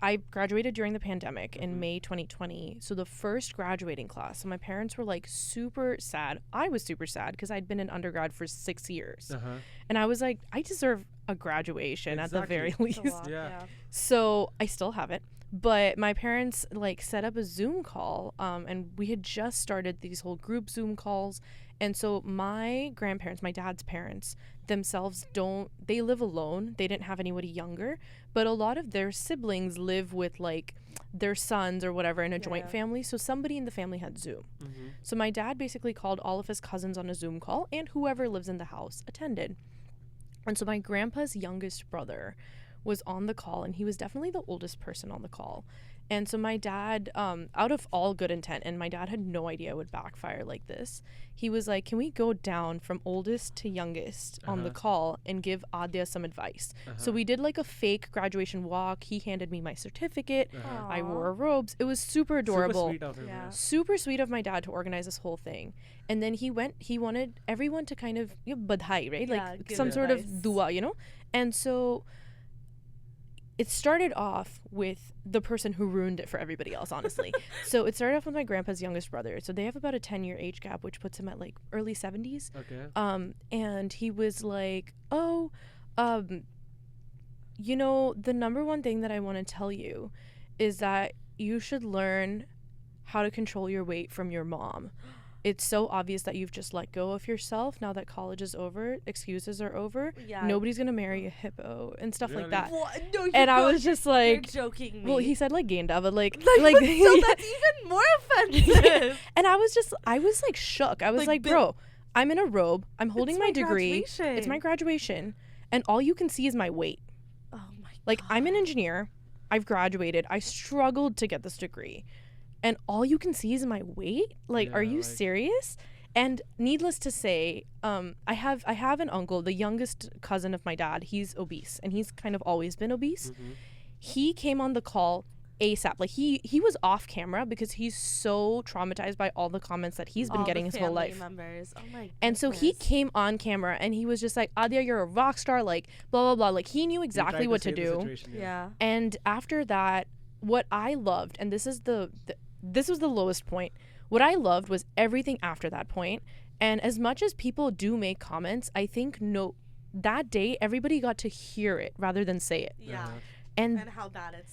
I graduated during the pandemic in May 2020. So the first graduating class. So my parents were like super sad. I was super sad because I'd been in undergrad for 6 years. And I was like, I deserve a graduation at the very least. So I still have it. But my parents like set up a Zoom call, and we had just started these whole group Zoom calls. And so my grandparents, my dad's parents themselves, they live alone. They didn't have anybody younger, but a lot of their siblings live with like their sons or whatever in a joint family. So somebody in the family had Zoom. So my dad basically called all of his cousins on a Zoom call, and whoever lives in the house attended. And so my grandpa's youngest brother was on the call, and he was definitely the oldest person on the call. And so my dad, out of all good intent, and my dad had no idea it would backfire like this, he was like, can we go down from oldest to youngest on the call and give Adya some advice? So we did like a fake graduation walk. He handed me my certificate. I wore robes. It was super adorable. Super sweet of him. Super sweet of my dad to organize this whole thing. And then he wanted everyone to kind of, badhai, right? Like some sort of dua, you know? And so it started off with the person who ruined it for everybody else, honestly. So it started off with my grandpa's youngest brother. So they have about a 10-year age gap, which puts him at like early 70s. And he was like, you know, the number one thing that I want to tell you is that you should learn how to control your weight from your mom. It's so obvious that you've just let go of yourself now that college is over, excuses are over. Nobody's gonna marry a hippo and stuff like that. No, and I was just like, you're joking me. Well, he said like Gainda, but like so that's even more offensive. And I was like shook. I was like, bro, I'm in a robe. I'm holding my degree. It's my graduation, and all you can see is my weight. Oh my God. Like, I'm an engineer. I've graduated. I struggled to get this degree. And all you can see is my weight? Like, are you serious? And needless to say, I have an uncle, the youngest cousin of my dad. He's obese, and he's kind of always been obese. He came on the call ASAP. Like, he was off camera because he's so traumatized by all the comments that he's been getting his whole life. Members. Oh my goodness. And so he came on camera, and he was just like, Adya, you're a rock star, like, blah, blah, blah. Like, he knew exactly what to do. And after that, what I loved, and this was the lowest point. What I loved was everything after that point. And as much as people do make comments, I think that day everybody got to hear it rather than say it. Yeah. And how bad it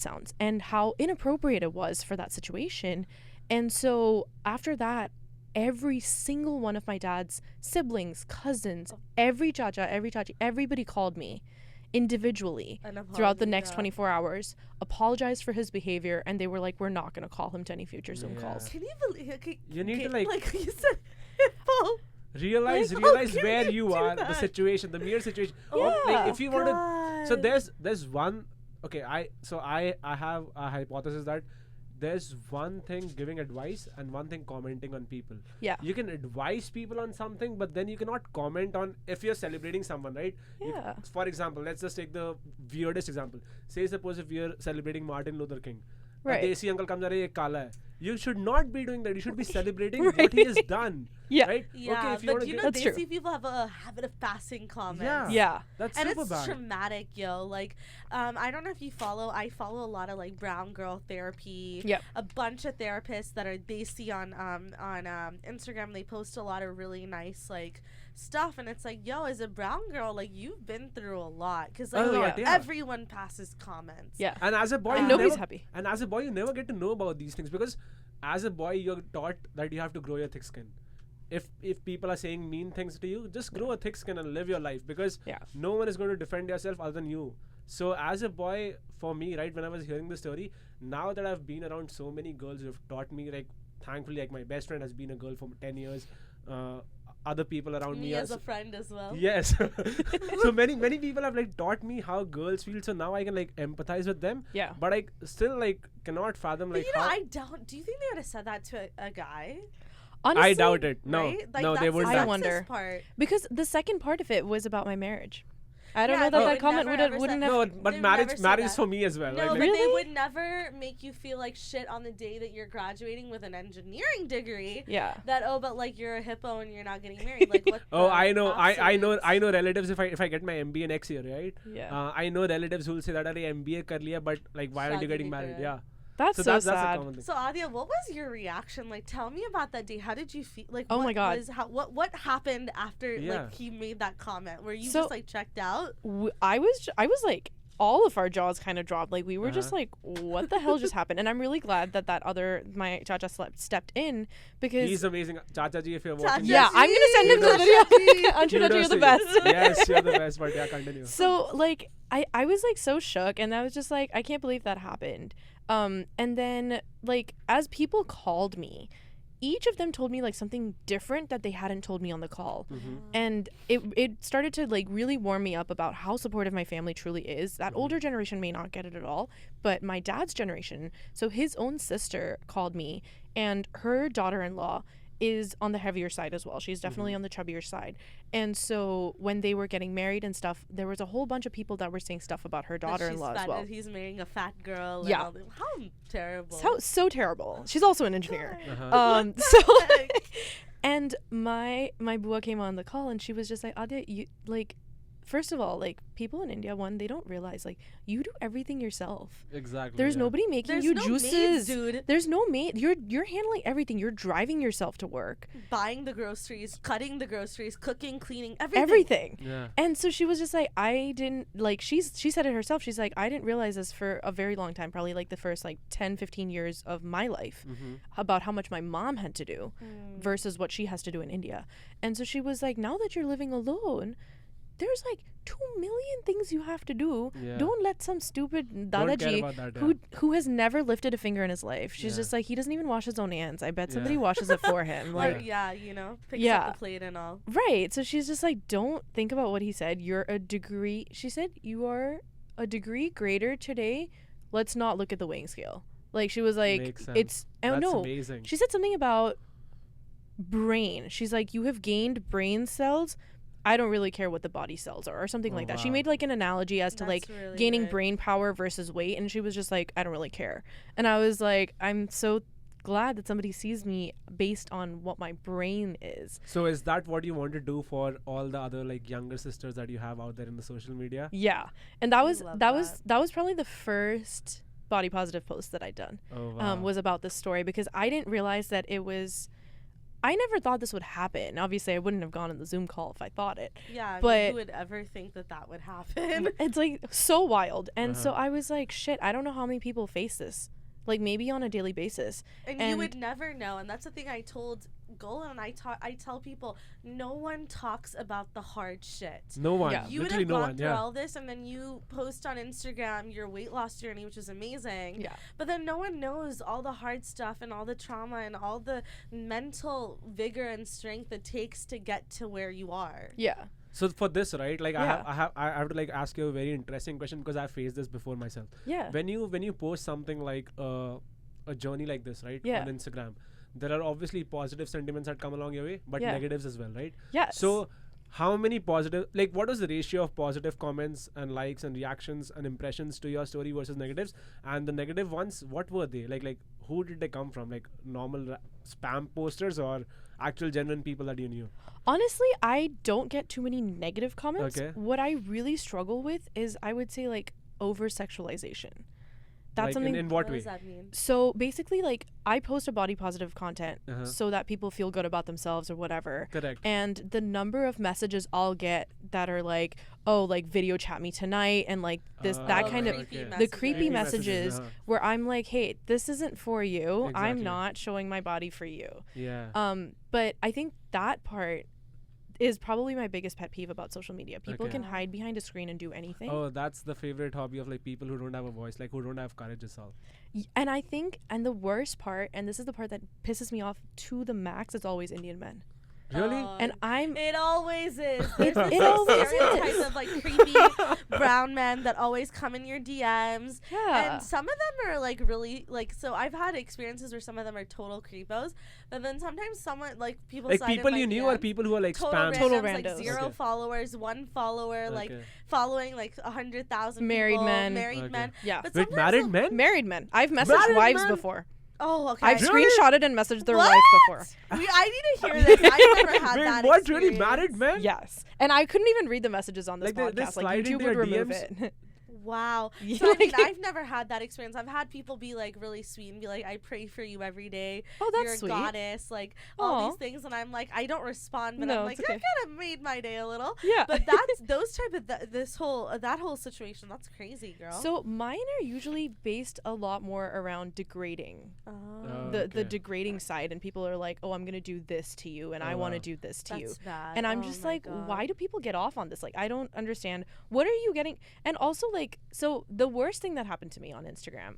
sounds. And how inappropriate it was for that situation. And so after that, every single one of my dad's siblings, cousins, every chacha, every chachi, everybody called me individually throughout the next 24 hours, apologized for his behavior, and they were like, we're not going to call him to any future Zoom calls. Can you believe? Okay, You need to like you said, hippo. realize where you are, the situation, the mere situation. Like if you want to, so there's one. Okay, I have a hypothesis that there's one thing giving advice and one thing commenting on people. Yeah. You can advise people on something, but then you cannot comment on if you're celebrating someone, right? Yeah. For example, let's just take the weirdest example. Say suppose if you're celebrating Martin Luther King. Right. A desi uncle comes, "Arey, ye kala hai." You should not be doing that. You should be celebrating what he has done. Yeah. Right? Yeah, okay, if you but want you to know, That's true. Desi people have a habit of passing comments. Yeah. That's And super it's bad. traumatic, yo. Like, I don't know if you I follow a lot of like brown girl therapy. Yep. A bunch of therapists that are Desi on Instagram. They post a lot of really nice like stuff, and it's like, yo, as a brown girl, like you've been through a lot, because like everyone passes comments. Yeah. And as a boy, And you nobody's never, happy. And as a boy, you never get to know about these things because as a boy, you're taught that you have to grow your thick skin. If people are saying mean things to you, just grow a thick skin and live your life, because no one is going to defend yourself other than you. So as a boy, for me, right, when I was hearing the story, now that I've been around so many girls who have taught me, like thankfully, like my best friend has been a girl for 10 years. Other people around me as a friend as well. Yes. So many people have like taught me how girls feel, so now I can like empathize with them. Yeah. But I still like cannot fathom like But how I doubt. Do you think they would have said that to a guy? Honestly, I doubt it. No. Right? Like, No, they that's wouldn't. the I sexist wonder. part. because the second part of it was about my marriage. I don't Yeah, know they that would that comment never ever wouldn't say- have. No, They but would marriage never say marriage is that. for me as well. No, Like, but Really? they would never make you feel like shit on the day that you're graduating with an engineering degree. Yeah. That but like you're a hippo and you're not getting married. Like what? oh, the I know. I know. absolute- I know relatives. If I get my MBA next year, right? Yeah. I know relatives who will say that "Arey, MBA kar liya, but like why aren't you Shadi getting nahi married?" kara. Yeah. That's So so that's a sad. common thing. So Adya, what was your reaction? Like, tell me about that day. How did you feel? Like, Oh what my God. was what happened after Yeah. like he made that comment? Were you So- just like checked out? I was like, all of our jaws kind of dropped. Like we were just Uh-huh. like, what the hell just happened? And I'm really glad that my chacha stepped in, because He's amazing, Chacha ji. If you're Chacha watching, ji. yeah, I'm gonna send him the Kudos. video. Anshul, kudos you're the to you. best. Yes, you're the best. But yeah, continue. So like I was like so shook, and I was just like, I can't believe that happened. And then like as people called me, each of them told me like something different that they hadn't told me on the call. Mm-hmm. And it started to like really warm me up about how supportive my family truly is. That older generation may not get it at all, but my dad's generation, so his own sister called me, and her daughter-in-law is on the heavier side as well. She's definitely on the chubbier side. And so when they were getting married and stuff, there was a whole bunch of people that were saying stuff about her That daughter-in-law she's as fat, well. that he's marrying a fat girl. And Yeah. all that. How terrible. So terrible. She's also an engineer. Uh-huh. So heck? and my bua came on the call, and she was just like, Adya, you like, first of all, like people in India, they don't realize like you do everything yourself. Exactly. There's yeah. nobody making There's you no juices. maids, dude. There's no maid. You're handling everything. You're driving yourself to work. Buying the groceries, cutting the groceries, cooking, cleaning, Everything. Yeah. And so she was just like, I didn't like, she said it herself. She's like, I didn't realize this for a very long time, probably like the first like 10-15 years of my life, Mm-hmm. about how much my mom had to do versus what she has to do in India. And so she was like, now that you're living alone, there's like 2 million things you have to do. Yeah. Don't let some stupid Don't care dadaji about that, yeah. who has never lifted a finger in his life. She's Yeah. just like, he doesn't even wash his own hands. I bet somebody Yeah. washes it for him. Like, Like, yeah, you know, picks Yeah. up the plate and all. right. So she's just like, don't think about what he said. You're a degree. She said, you are a degree greater today. Let's not look at the weighing scale. Like, she was like, Makes sense. it's, oh That's no. amazing. She said something about brain. She's like, you have gained brain cells. I don't really care what the body cells are, or something Oh, like that. wow. She made like an analogy as to That's like really gaining good. brain power versus weight, and she was just like, I don't really care. And I was like, I'm so glad that somebody sees me based on what my brain is. So is that what you want to do for all the other like younger sisters that you have out there in the social media? Yeah. And that was love that was probably the first body positive post that I'd done. Oh wow. Was about this story, because I didn't realize that it was I never thought this would happen. Obviously, I wouldn't have gone on the Zoom call if I thought it. Yeah, I mean, but who would ever think that would happen? it's like so wild. And so I was like, shit, I don't know how many people face this. Like maybe on a daily basis. And you would never know. And that's the thing I told Golan. I tell people, no one talks about the hard shit. No one. Yeah. You would Literally have no gone one. through Yeah. all this, and then you post on Instagram your weight loss journey, which is amazing. Yeah. But then no one knows all the hard stuff and all the trauma and all the mental vigor and strength it takes to get to where you are. Yeah. So for this, right? Like Yeah. I have to like ask you a very interesting question because I faced this before myself. Yeah. When you post something like a journey like this, right? Yeah. On Instagram, there are obviously positive sentiments that come along your way, but Yeah. negatives as well, right? Yes. So how many positive, like what was the ratio of positive comments and likes and reactions and impressions to your story versus negatives? And the negative ones, what were they? Like who did they come from? Like normal spam posters or actual genuine people that you knew? Honestly, I don't get too many negative comments. Okay. What I really struggle with is, I would say, like, over sexualization. That's Like something. in What what way? does that mean? So basically, like, I post a body positive content Uh-huh. so that people feel good about themselves or whatever. Correct. And the number of messages I'll get that are like, oh, like, video chat me tonight, and like that Oh, kind of creepy okay. the messages. creepy messages uh-huh. where I'm like, hey, this isn't for you. I'm Exactly. not showing my body for you. Yeah. But I think that part is probably my biggest pet peeve about social media. People Okay. can hide behind a screen and do anything. Oh, that's the favorite hobby of like people who don't have a voice, like who don't have courage as well. And I think, and the worst part, and this is the part that pisses me off to the max, it's always Indian men. Really? And I'm It always is. There's this It like, always stereotype is. of like creepy brown men that always come in your DMs. yeah. And some of them are like really like, so I've had experiences where some of them are total creepos, but then sometimes someone like people Like slide in people my you knew or DMs, people who are like total spam? randoms, Total like randos. 0 Okay. followers, 1 follower, like Okay. following like 100,000 Married people, men. married Okay. men. Yeah. But Wait, sometimes married the- men? Married men. I've messaged Married wives men? before. Oh, okay. I've Really? screenshotted and messaged their What? wife before. I need to hear this. I've never had Wait, that what? Really? experience. Married men? Yes. And I couldn't even read the messages on this Like they podcast. Like slide YouTube into would your remove DMs? it. Wow. Yeah, So I mean, like- I've never had that experience. I've had people be like really sweet and be like, "I pray for you every day. Oh, that's You're a sweet. goddess." Like all Aw. these things, and I'm like, I don't respond, but No, I'm like, it's that okay. kind of made my day a little. Yeah. But that's those type of that whole situation. That's crazy, girl. So mine are usually based a lot more around degrading. oh, The Okay. degrading side, and people are like, oh, I'm gonna do this to you, and Oh, I want to wow. do this to you. that's bad. And I'm Oh just my like, God. why do people get off on this? Like, I don't understand. What are you getting? And also, like, so the worst thing that happened to me on Instagram,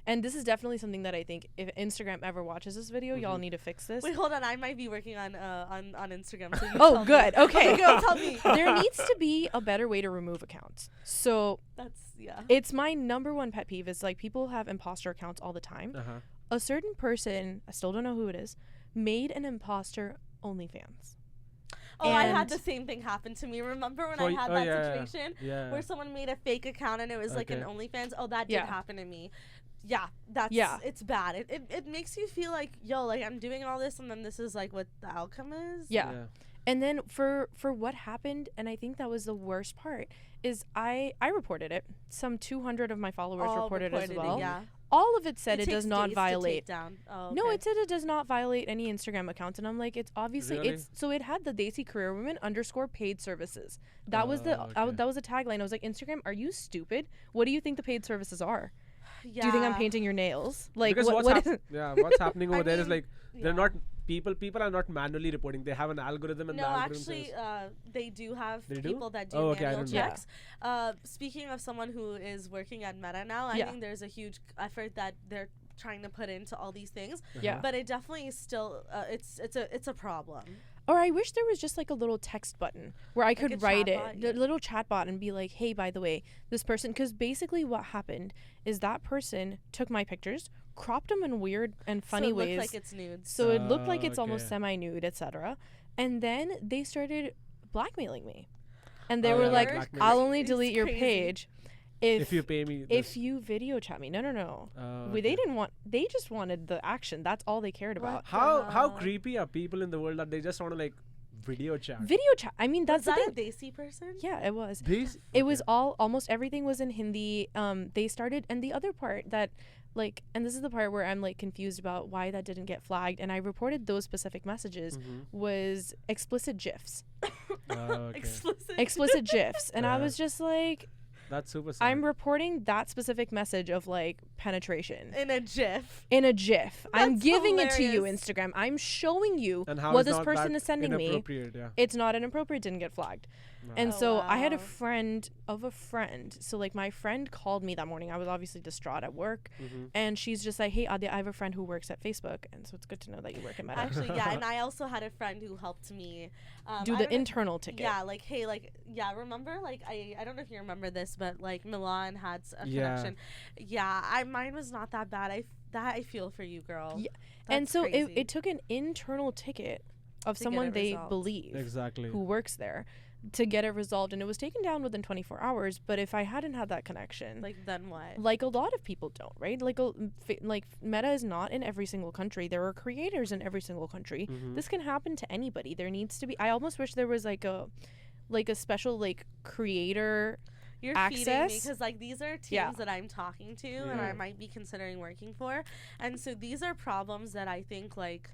and this is definitely something that I think if Instagram ever watches this video, y'all Mhm. need to fix this. Wait, hold on. I might be working on Instagram. So you Oh, tell good. Me. Okay. Go tell me. There needs to be a better way to remove accounts. So That's yeah. it's my number one pet peeve is like people have imposter accounts all the time. Uh-huh. A certain person, I still don't know who it is, made an imposter OnlyFans. Oh, I had and- the same thing happen to me. Remember when For I y- had oh, that yeah, situation Yeah. where someone made a fake account and it was like an Okay. OnlyFans? Oh, that did Yeah. happen to me. Yeah, that's Yeah. it's bad. It makes you feel like, yo, like I'm doing all this and then this is like what the outcome is. Yeah. And then for what happened, and I think that was the worst part, is I reported it. Some 200 of my followers All reported it as reported well. Yeah. All of it said it takes does not days to take violate. down. Oh, No, okay. it said it does not violate any Instagram accounts, and I'm like, it's obviously Really? it's so it had the Desi Career Women _ paid services. That was the okay. that was the tagline. I was like, Instagram, are you stupid? What do you think the paid services are? Yeah. Do you think I'm painting your nails? Like Because what? what's What is, yeah, what's happening over I there is mean, like yeah. they're not people are not manually reporting. They have an algorithm and No, the algorithm actually, says, they do have They do? people that do Oh, okay, I manual didn't know. checks. Speaking of someone who is working at Meta now, I Yeah. think there's a huge effort that they're trying to put into all these things. Yeah. But it definitely is still it's a problem. or I wish there was just like a little text button where I a could write chat bot, it, yeah. the little chat bot, and be like, hey, by the way, this person, because basically what happened is that person took my pictures, cropped them in weird and funny so it ways. looks like it's nudes. So it looked like Oh, it's almost okay. semi-nude, etc. And then they started blackmailing me. And they Oh, were yeah, like, blackmail. I'll only It's delete your crazy. page if you pay me if this. you video chat me. No. Oh, They okay. didn't want, they just wanted the action. That's all they cared What about. the How hell? creepy are people in the world that they just want to like video chat? Video chat. I mean, that's Was the that thing. a Desi person? Yeah, it was. These It was almost everything was in Hindi. They started, and the other part that like, and this is the part where I'm like confused about why that didn't get flagged, and I reported those specific messages was explicit GIFs. Okay. Explicit GIFs. And I was just like, that's super sad. I'm reporting that specific message of like penetration in a GIF. I'm giving hilarious. it to you, Instagram. I'm showing you and how what is this not person that is sending me. Yeah. It's not inappropriate, didn't get flagged. No. And Oh, so I had a wow. friend of a friend. So like my friend called me that morning. I was obviously distraught at work. And she's just like, hey, Adya, I have a friend who works at Facebook. And so it's good to know that you work at Meta. Actually, yeah, and I also had a friend who helped me do I the don't know- internal ticket. Yeah, like, hey, like, yeah, remember, like, I don't know if you remember this, but, like, Milan had a Yeah. connection. Yeah, mine was not that bad. I feel for you, girl. Yeah. That's And so crazy. it took an internal ticket of To get someone it they resolved. believe Exactly. who works there to get it resolved, and it was taken down within 24 hours. But if I hadn't had that connection, Like, then what? like a lot of people don't, right? Like Meta is not in every single country. There are creators in every single country. This can happen to anybody. There needs to be. I almost wish there was like a special like creator. You're feeding me access. because, like, these are teams Yeah. that I'm talking to and I might be considering working for. And so these are problems that I think, like,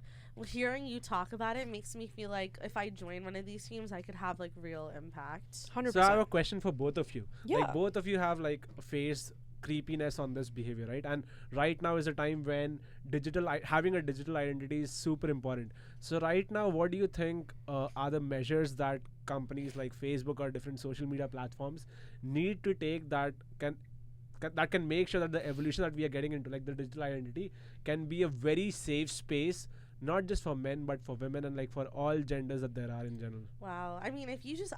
hearing you talk about it makes me feel like if I join one of these teams, I could have, like, real impact. 100%. So I have a question for both of you. Yeah. Like both of you have like faced creepiness on this behavior, right? And right now is a time when having a digital identity is super important. So right now, what do you think are the measures that companies like Facebook or different social media platforms need to take that can make sure that the evolution that we are getting into, like the digital identity, can be a very safe space, not just for men but for women and like for all genders that there are in general? Wow. I mean, if you just,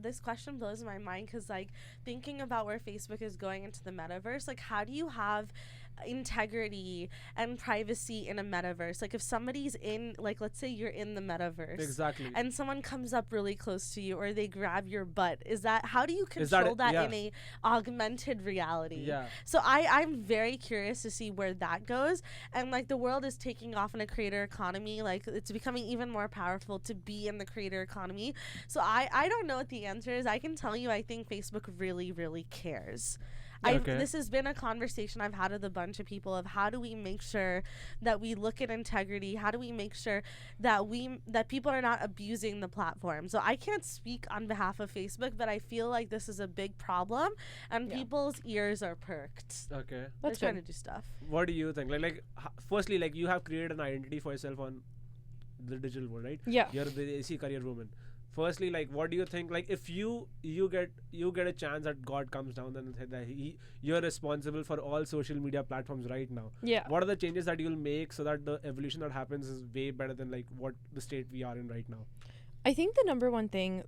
this question blows my mind because, like, thinking about where Facebook is going into the metaverse, like, how do you have integrity and privacy in a metaverse? Like, if somebody's in, like, let's say you're in the metaverse. Exactly. And someone comes up really close to you or they grab your butt, how do you control that yeah. in a augmented reality? Yeah. So I'm very curious to see where that goes. And, like, the world is taking off in a creator economy. Like, it's becoming even more powerful to be in the creator economy. So I don't know what the answer is. I can tell you I think Facebook really, really cares. Okay. This has been a conversation I've had with a bunch of people of how do we make sure that we look at integrity? How do we make sure that people are not abusing the platform? So I can't speak on behalf of Facebook, but I feel like this is a big problem and people's ears are perked. Okay. They're trying to do stuff. What do you think? Firstly, like you have created an identity for yourself on the digital world, right? Yeah. You're the AC career woman. Firstly, like, what do you think? Like, if you get a chance that God comes down and said that you're responsible for all social media platforms right now. Yeah. What are the changes that you'll make so that the evolution that happens is way better than like what the state we are in right now? I think the number one thing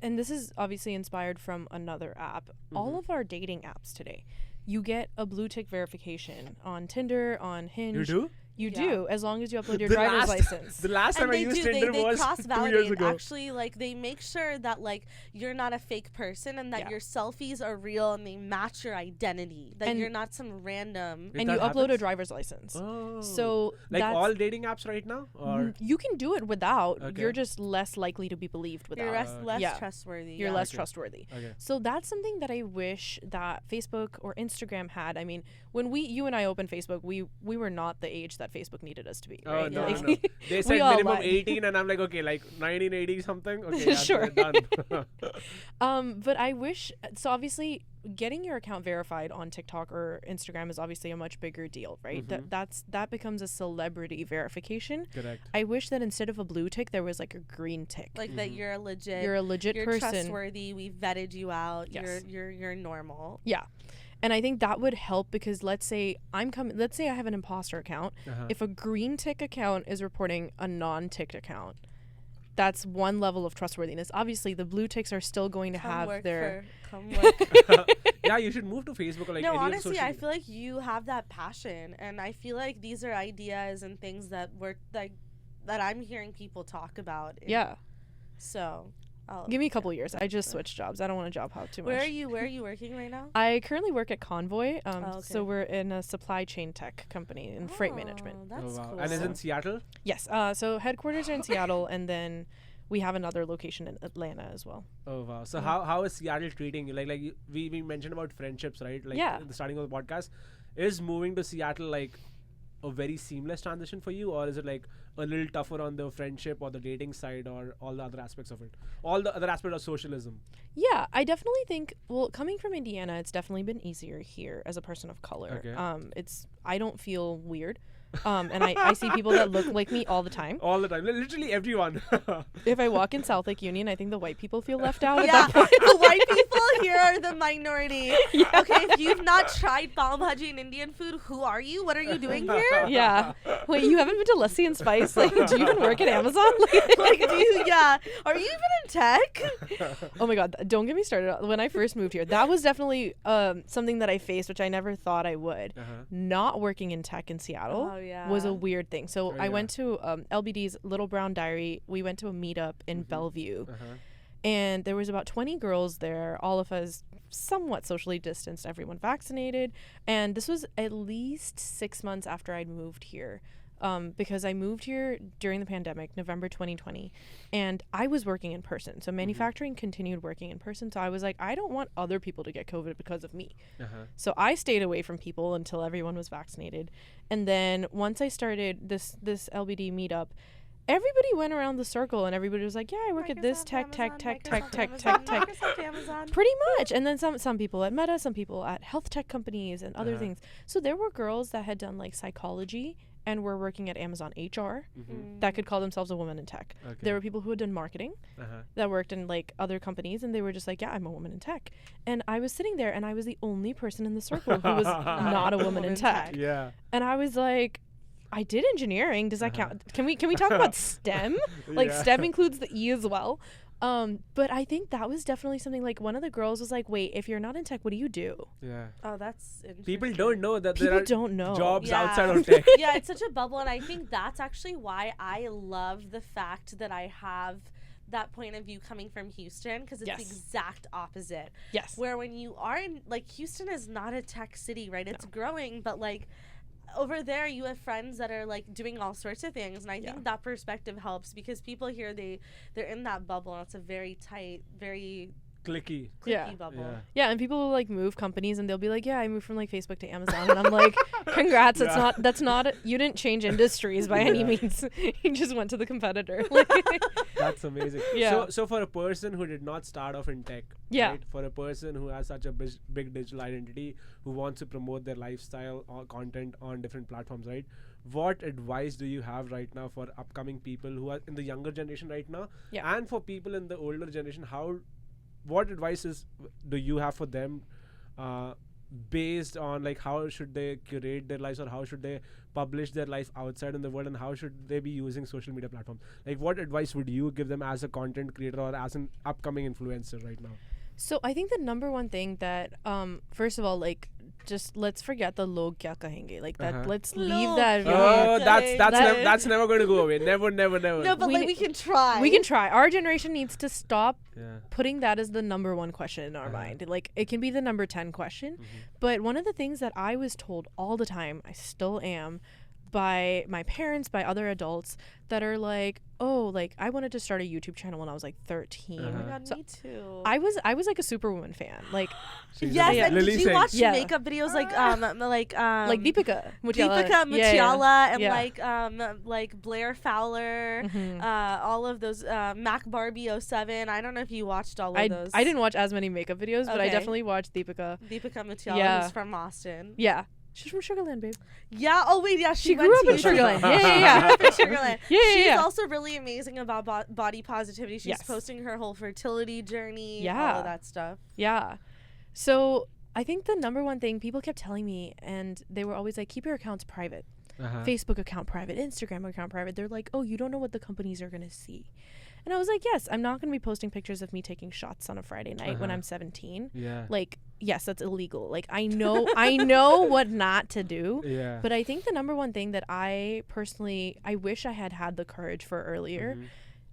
and this is obviously inspired from another app. All of our dating apps today, you get a blue tick verification on Tinder, on Hinge. You do? You Yeah. do, as long as you upload your driver's license. The last time I used Tinder they was 2 years cross-validate. ago. Actually, like, they make sure that, like, you're not a fake person and that Yeah. your selfies are real and they match your identity. That And- you're not some random. Wait, And that you upload a happens? driver's license. Oh. So like that's, all dating apps right now, or you can do it without. Okay. You're just less likely to be believed without. You're less Yeah. trustworthy. You're yeah. less Okay. trustworthy. okay. So that's something that I wish that Facebook or Instagram had. I mean, when you and I opened Facebook, we were not the age that Facebook needed us to be. Oh Right? no, Like, no. They we said all minimum lied. 18, and I'm like, okay, like 1980 something. Okay, yeah, Sure. done. But I wish. So obviously, getting your account verified on TikTok or Instagram is obviously a much bigger deal, right? That becomes a celebrity verification. Correct. I wish that instead of a blue tick, there was like a green tick. Like, that you're a legit. You're a legit you're person. trustworthy. We vetted you out. Yes. You're normal. Yeah. And I think that would help because let's say I have an imposter account. Uh-huh. If a green tick account is reporting a non-ticked account, that's one level of trustworthiness. Obviously, the blue ticks are still going to have their. Come work. Yeah, you should move to Facebook or like No, any other honestly, social I feel like you have that passion, and I feel like these are ideas and things that we're like that I'm hearing people talk about. Yeah. So. Give me a couple years. I just switched jobs. I don't want to job hop too much. Where are you working right now? I currently work at Convoy. Okay. So we're in a supply chain tech company in freight management. That's Oh, wow. cool. And is in Seattle? Yes. So headquarters are in Seattle, and then we have another location in Atlanta as well. Oh wow! So how is Seattle treating you? We mentioned about friendships, right? Like Yeah. at the starting of the podcast, is moving to Seattle like a very seamless transition for you, or is it like a little tougher on the friendship or the dating side or all the other aspects of it, all the other aspects of socialism? Yeah, I definitely think, well, coming from Indiana, it's definitely been easier here as a person of color. Okay. I don't feel weird. And I see people that look like me all the time. All the time, literally everyone. If I walk in South Lake Union, I think the white people feel left out. Yeah, the white people here are the minority. Okay, if you've not tried pav bhaji and Indian food, who are you? What are you doing here? Yeah. Wait, you haven't been to Lassi and Spice? Like, do you even work at Amazon? Like, are you even in tech? Oh my God, don't get me started. When I first moved here, that was definitely something that I faced, which I never thought I would. Not working in tech in Seattle was a weird thing. So I went to LBD's Little Brown Diary. We went to a meetup in Bellevue. And there was about 20 girls there, all of us somewhat socially distanced, everyone vaccinated. And this was at least 6 months after I'd moved here. Because I moved here during the pandemic, November 2020, and I was working in person. So manufacturing continued working in person. So I was like, I don't want other people to get COVID because of me. So I stayed away from people until everyone was vaccinated. And then once I started this LBD meetup, everybody went around the circle and everybody was like, yeah, I work at this tech. Pretty much. And then some people at Meta, some people at health tech companies and other things. So there were girls that had done like psychology and were working at Amazon HR that could call themselves a woman in tech. There were people who had done marketing that worked in like other companies, and they were just like, yeah, I'm a woman in tech. And I was sitting there and I was the only person in the circle who was not a woman in tech. Yeah. And I was like, I did engineering. Does that count? Can we talk about STEM? Like STEM includes the E as well. But I think that was definitely something, like one of the girls was like, wait, if you're not in tech, what do you do? Yeah. Oh, that's interesting. People don't know that People there are don't know. jobs outside of tech. Yeah, it's such a bubble, and I think that's actually why I love the fact that I have that point of view coming from Houston, because it's the exact opposite. Yes. Where when you are in, like, Houston is not a tech city, right? It's growing, but like over there you have friends that are like doing all sorts of things, and I think that perspective helps, because people here, they're in that bubble, and it's a very tight, very clicky bubble. Yeah, and people will like move companies and they'll be like, yeah, I moved from like Facebook to Amazon, and I'm like, congrats, that's not you didn't change industries by any means. You just went to the competitor. That's amazing. So for a person who did not start off in tech, right, for a person who has such a big digital identity, who wants to promote their lifestyle or content on different platforms, right, what advice do you have right now for upcoming people who are in the younger generation right now, and for people in the older generation? What advices do you have for them, based on like how should they curate their lives, or how should they publish their life outside in the world, and how should they be using social media platforms? Like, what advice would you give them as a content creator or as an upcoming influencer right now? So I think the number one thing that, first of all, like, just let's forget the log kya kahenge, like that. Let's leave that. Oh, that's never going to go away. Never. No, but we can try. We can try. Our generation needs to stop putting that as the number one question in our mind. Like, it can be the number 10 question, but one of the things that I was told all the time, I still am, by my parents, by other adults, that are like, oh, like, I wanted to start a YouTube channel when I was like 13. Oh my God, so me too. I was like a Superwoman fan. Like, and did you watch makeup videos like Deepika Mutyala and like Blair Fowler, all of those, Mac Barbie 07. I don't know if you watched all of those. I didn't watch as many makeup videos, but I definitely watched Deepika Mutyala, who's from Austin. Yeah. She's from Sugarland, babe. Yeah. Oh wait, yeah. She grew up in Sugarland. Yeah. Grew up in Sugarland. She's also really amazing about body positivity. She's posting her whole fertility journey. All of that stuff. Yeah. So I think the number one thing people kept telling me, and they were always like, keep your accounts private. Facebook account private, Instagram account private. They're like, oh, you don't know what the companies are gonna see. And I was like, yes, I'm not going to be posting pictures of me taking shots on a Friday night when I'm 17. Yeah. Like, yes, that's illegal. Like, I know what not to do. Yeah. But I think the number one thing that I personally, I wish I had the courage for earlier.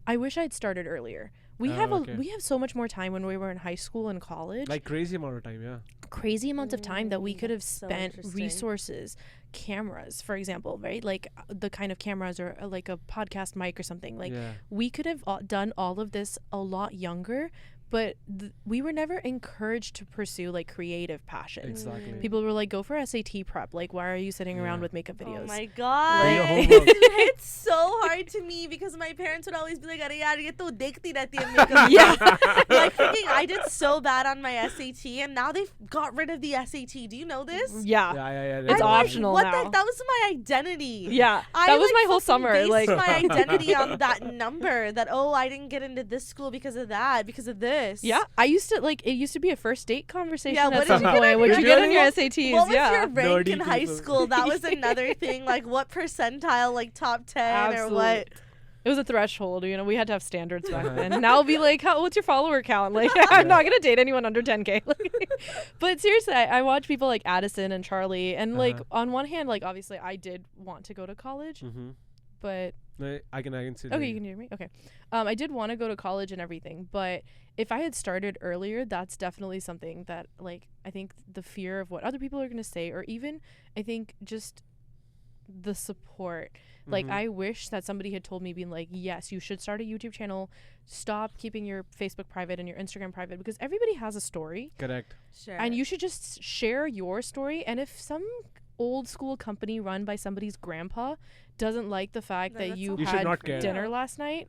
I wish I'd started earlier. We have so much more time when we were in high school and college. Like crazy amount of time, crazy amounts of time that we could have so spent interesting. resources, cameras, for example, right? Like the kind of cameras or like a podcast mic or something. Like we could have done all of this a lot younger, but we were never encouraged to pursue like creative passions. Exactly. People were like, go for SAT prep. Like, why are you sitting around with makeup videos? Oh my god. Do your homework. It's so hard to me because my parents would always be like, "Arey yaar, ye to dekhti rehti hai makeup." Yeah. Like freaking, I did so bad on my SAT, and now they've got rid of the SAT. Do you know this? Yeah. It's It's optional what now. that was my identity. Yeah. I, That was like, my whole fucking summer. based Like, my identity on that number. That I didn't get into this school because of that, because of this. yeah. It used to be a first date conversation Yeah, at what some did you get point. on What'd your you get on grade? your SATs? What was Yeah. your rank Nerdy in high people. school? That was another thing. Like what percentile, like top 10 or what? It was a threshold, we had to have standards back then. Now it'll be like, what's your follower count? Like, I'm not gonna date anyone under 10K. But seriously, I watch people like Addison and Charlie, and like on one hand, like obviously I did want to go to college, but No, I can see. okay, you can hear me. Okay, I did want to go to college and everything, but if I had started earlier, that's definitely something that like I think the fear of what other people are gonna say, or even I think just the support. Like, I wish that somebody had told me, being like, yes, you should start a YouTube channel. Stop keeping your Facebook private and your Instagram private, because everybody has a story. Correct. Sure. And you should just share your story. And if some old school company run by somebody's grandpa doesn't like the fact Then that that's you not You should had not care. dinner last night,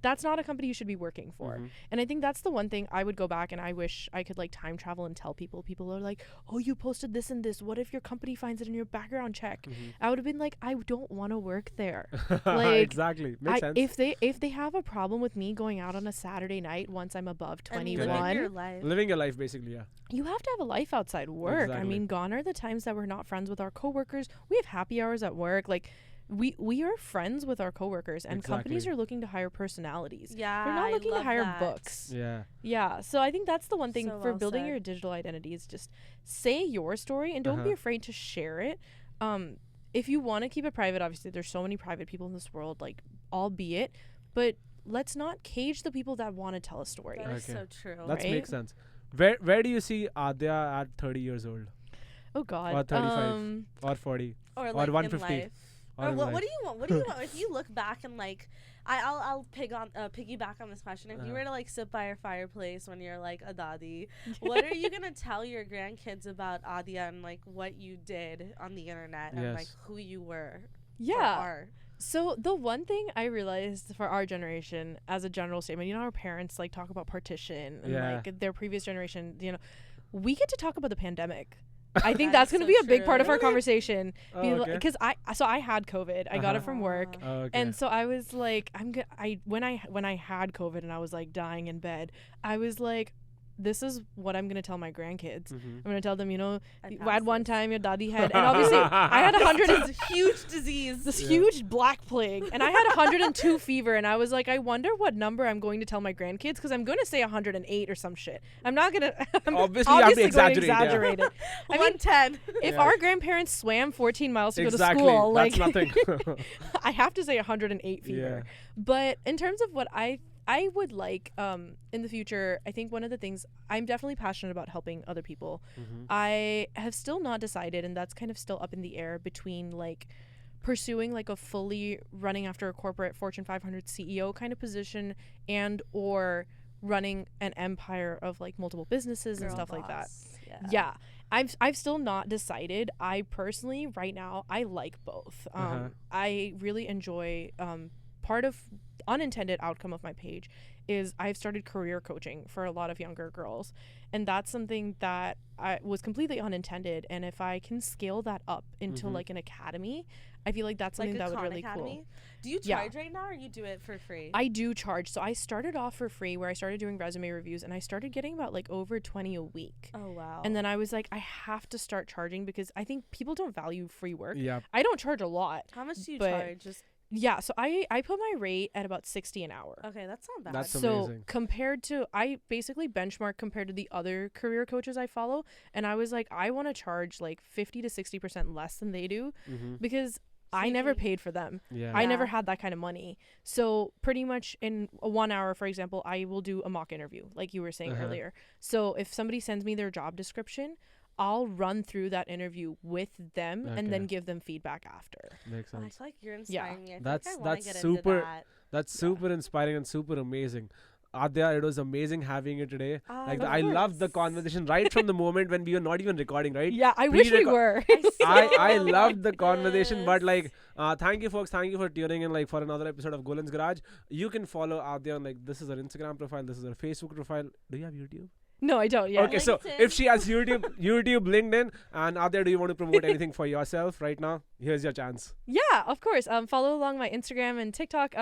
that's not a company you should be working for. And I think that's the one thing I would go back and I wish I could like time travel and tell people. People are like, oh, you posted this and this. What if your company finds it in your background check? I would have been like, I don't want to work there. Like, exactly. Makes sense. if they have a problem with me going out on a Saturday night once I'm above I mean, 21, living your life. Living your life, basically, yeah. you have to have a life outside work. I Exactly. mean, gone are the times that we're not friends with our coworkers. We have happy hours at work. Like, we are friends with our coworkers, and companies Exactly. are looking to hire personalities. Yeah, They're not I looking to love hire that. books. Yeah. Yeah, so I think that's the one thing So for well building said. your digital identity is just say your story and don't be afraid to share it. If you want to keep it private, obviously there's so many private people in this world, like, albeit, but let's not cage the people that want to tell a story. That is Okay. so true. That Right? makes sense. Where do you see Adya at 30 years old? Oh God. Or 35. Or 40? Or Or like in 150. life. Or Or in what life. do you want? What do you want? If you look back and like, I'll piggyback on this question. If you were to like sit by your fireplace when you're like a dadi, what are you gonna tell your grandkids about Adya and like what you did on the internet and like Yes. who you were? Yeah. Or are? So the one thing I realized for our generation, as a general statement, our parents like talk about partition and like their previous generation, we get to talk about the pandemic. I think That that's is going to so be a big part of our true. conversation, Okay. because I had COVID. I got it from work. Oh, okay. And so I was like, when I had COVID and I was like dying in bed, I was like, this is what I'm gonna tell my grandkids. I'm gonna tell them, at one time your daddy had, and obviously I had 100 and It's a huge disease. this huge black plague, and I had 102 fever, and I was like, I wonder what number I'm going to tell my grandkids, because I'm gonna say 108 or some shit. I'm not gonna. I'm Obviously, you have to going to exaggerate, it. I mean, 110. if our grandparents swam 14 miles to exactly. go to school, like That's nothing. I have to say 108 fever. Yeah. But in terms of what I would like in the future, I think one of the things, I'm definitely passionate about helping other people. I have still not decided, and that's kind of still up in the air, between like pursuing like a fully running after a corporate Fortune 500 CEO kind of position, and or running an empire of like multiple businesses and stuff like that. Yeah. I've still not decided. I personally right now I like both. I really enjoy part of unintended outcome of my page is I've started career coaching for a lot of younger girls, and that's something that was completely unintended, and if I can scale that up into like an academy, I feel like that's something Like that would Khan really Academy? cool. Do you Yeah. charge right now, or you do it for free? I do charge. So I started off for free, where I started doing resume reviews, and I started getting about like over 20 a week. Oh wow. And then I was like, I have to start charging, because I think people don't value free work. Yeah. I don't charge a lot. How much do you but- charge? Just Yeah, so I put my rate at about 60 an hour. okay, that's not bad. That's So amazing. compared to, I basically benchmark compared to the other career coaches I follow, and I was like, I want to charge like 50 to 60% less than they do, because I never paid for them. Yeah. I never had that kind of money. So pretty much in 1 hour, for example, I will do a mock interview, like you were saying earlier. So if somebody sends me their job description, I'll run through that interview with them and then give them feedback after. Makes I sense. feel like you're inspiring me. I That's feel like I wanna get super. into that. That's super inspiring and super amazing. Adya, it was amazing having you today. Like of I loved the course. conversation right from the moment when we were not even recording, right? Yeah, I wish we were. I So loved the like conversation, but this. like, thank you folks, thank you for tuning in like for another episode of Golan's Garage. You can follow Adya on like this is her Instagram profile, this is her Facebook profile. Do you have YouTube? No, I don't. Yeah. Okay, so LinkedIn. if she has YouTube, LinkedIn, and Adya, do you want to promote anything for yourself right now? Here's your chance. Yeah, of course. Follow along my Instagram and TikTok.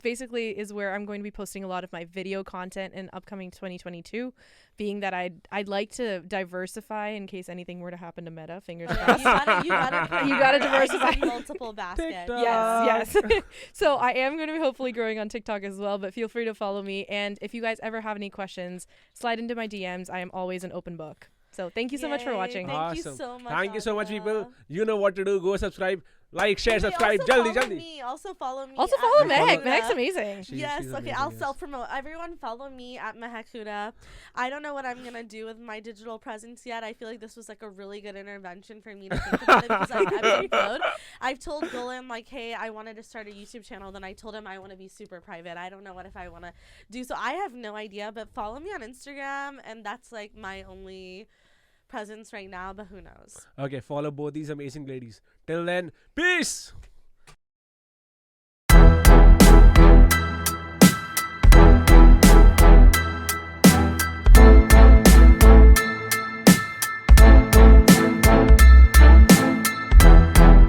Basically is where I'm going to be posting a lot of my video content in upcoming 2022. Being that I'd like to diversify in case anything were to happen to Meta. Fingers crossed. you gotta You gotta diversify. multiple baskets. TikTok. Yes. So I am going to be hopefully growing on TikTok as well, but feel free to follow me. And if you guys ever have any questions, slide into my DMs. I am always an open book. So thank you so much for Yay. watching. Thank you Awesome. so much. Thank you so much, Adya. people. You know what to do. Go subscribe, like, share, Wait, subscribe. also Jaldi, follow jaldi. me. Also follow me. Also at follow Mehak. Mehak. Huda. Mehak's amazing. Yes, She's okay, amazing, I'll yes. self-promote. Everyone follow me at Mehak Huda. I don't know what I'm going to do with my digital presence yet. I feel like this was like a really good intervention for me to think about it because I've been good. I've told Golan, like, hey, I wanted to start a YouTube channel. Then I told him I want to be super private. I don't know what if I want to do. So I have no idea, but follow me on Instagram, and that's like my only presence right now, but who knows? Okay, follow both these amazing ladies. Till then, peace.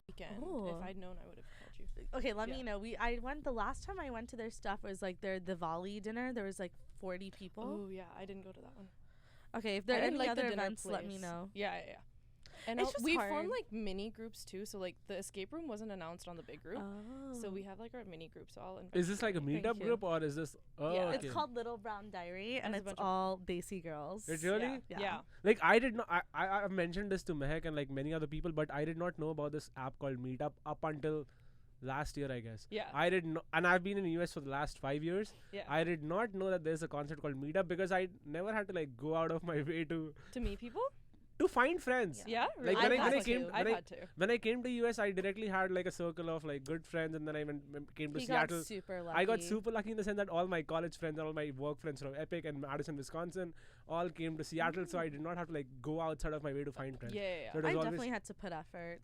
Weekend. Oh. If I'd known, I would have called you. Okay, let Yeah. me know. I went the last time I went to their stuff was like their Diwali dinner. There was like 40 people. Oh yeah, I didn't go to that one. Okay, if there I are didn't any like the other dinner events, let me place. know. Yeah. And It's just we hard. formed like mini groups too. So like the escape room wasn't announced on the big group. Oh. So we have like our mini group. So I'll invite Is this like a Thank meetup you. group or is this? Oh, Yeah. okay. It's called Little Brown Diary, and There's a it's bunch of- all Desi girls. It really? Yeah. Like I did not. I mentioned this to Mehak and like many other people, but I did not know about this app called Meetup up until last year, I guess. Yeah. I did not, and I've been in the US for the last 5 years. Yeah. I did not know that there's a concept called Meetup because I never had to like go out of my way to meet people. find friends. Yeah. Like, really? when I I've had came- to. I've when I- had to. When I came to US, I directly had like a circle of like good friends, and then I came to He Seattle. got super lucky. I got super lucky in the sense that all my college friends and all my work friends from Epic and Madison, Wisconsin, all came to Seattle, so I did not have to like go outside of my way to find friends. Yeah. So it I was always definitely had to put effort.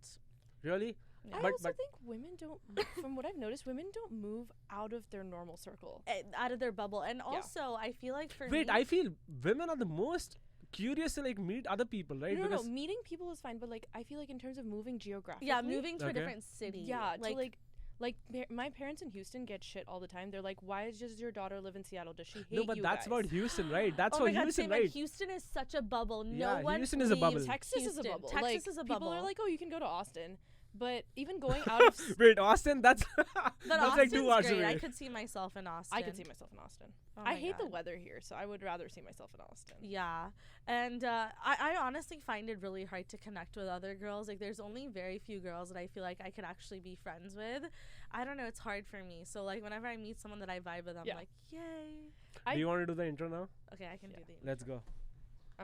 really. I But- also but- think women don't, from what I've noticed, women don't move out of their normal circle. Out of their bubble. And also, I feel like for Wait, me, I feel women are the most curious to like meet other people, right? No, because meeting people is fine, but like I feel like in terms of moving geographically. yeah, moving to a Okay. different city. Yeah, my parents in Houston get shit all the time. They're like, "Why does your daughter live in Seattle? Does she hate no, but you that's guys?" about Houston, right? That's oh for my God, Houston, same, right? and Houston is such a bubble. Yeah, No one Houston is a leaves bubble. Texas is a Houston. bubble. Texas Like, is a people bubble. are like, "Oh, you can go to Austin," but even going out of Wait, Austin? That's but that's Austin's like 2 hours great. I away. could see myself in Austin. I could see myself in Austin. Oh I my hate the God. weather here, so I would rather see myself in Austin. Yeah, and I honestly find it really hard to connect with other girls. Like, there's only very few girls that I feel like I could actually be friends with. I don't know, it's hard for me. So like whenever I meet someone that I vibe with, I'm Yeah. like, yay. Do you want to do the intro now? Okay, I can do the. Let's go.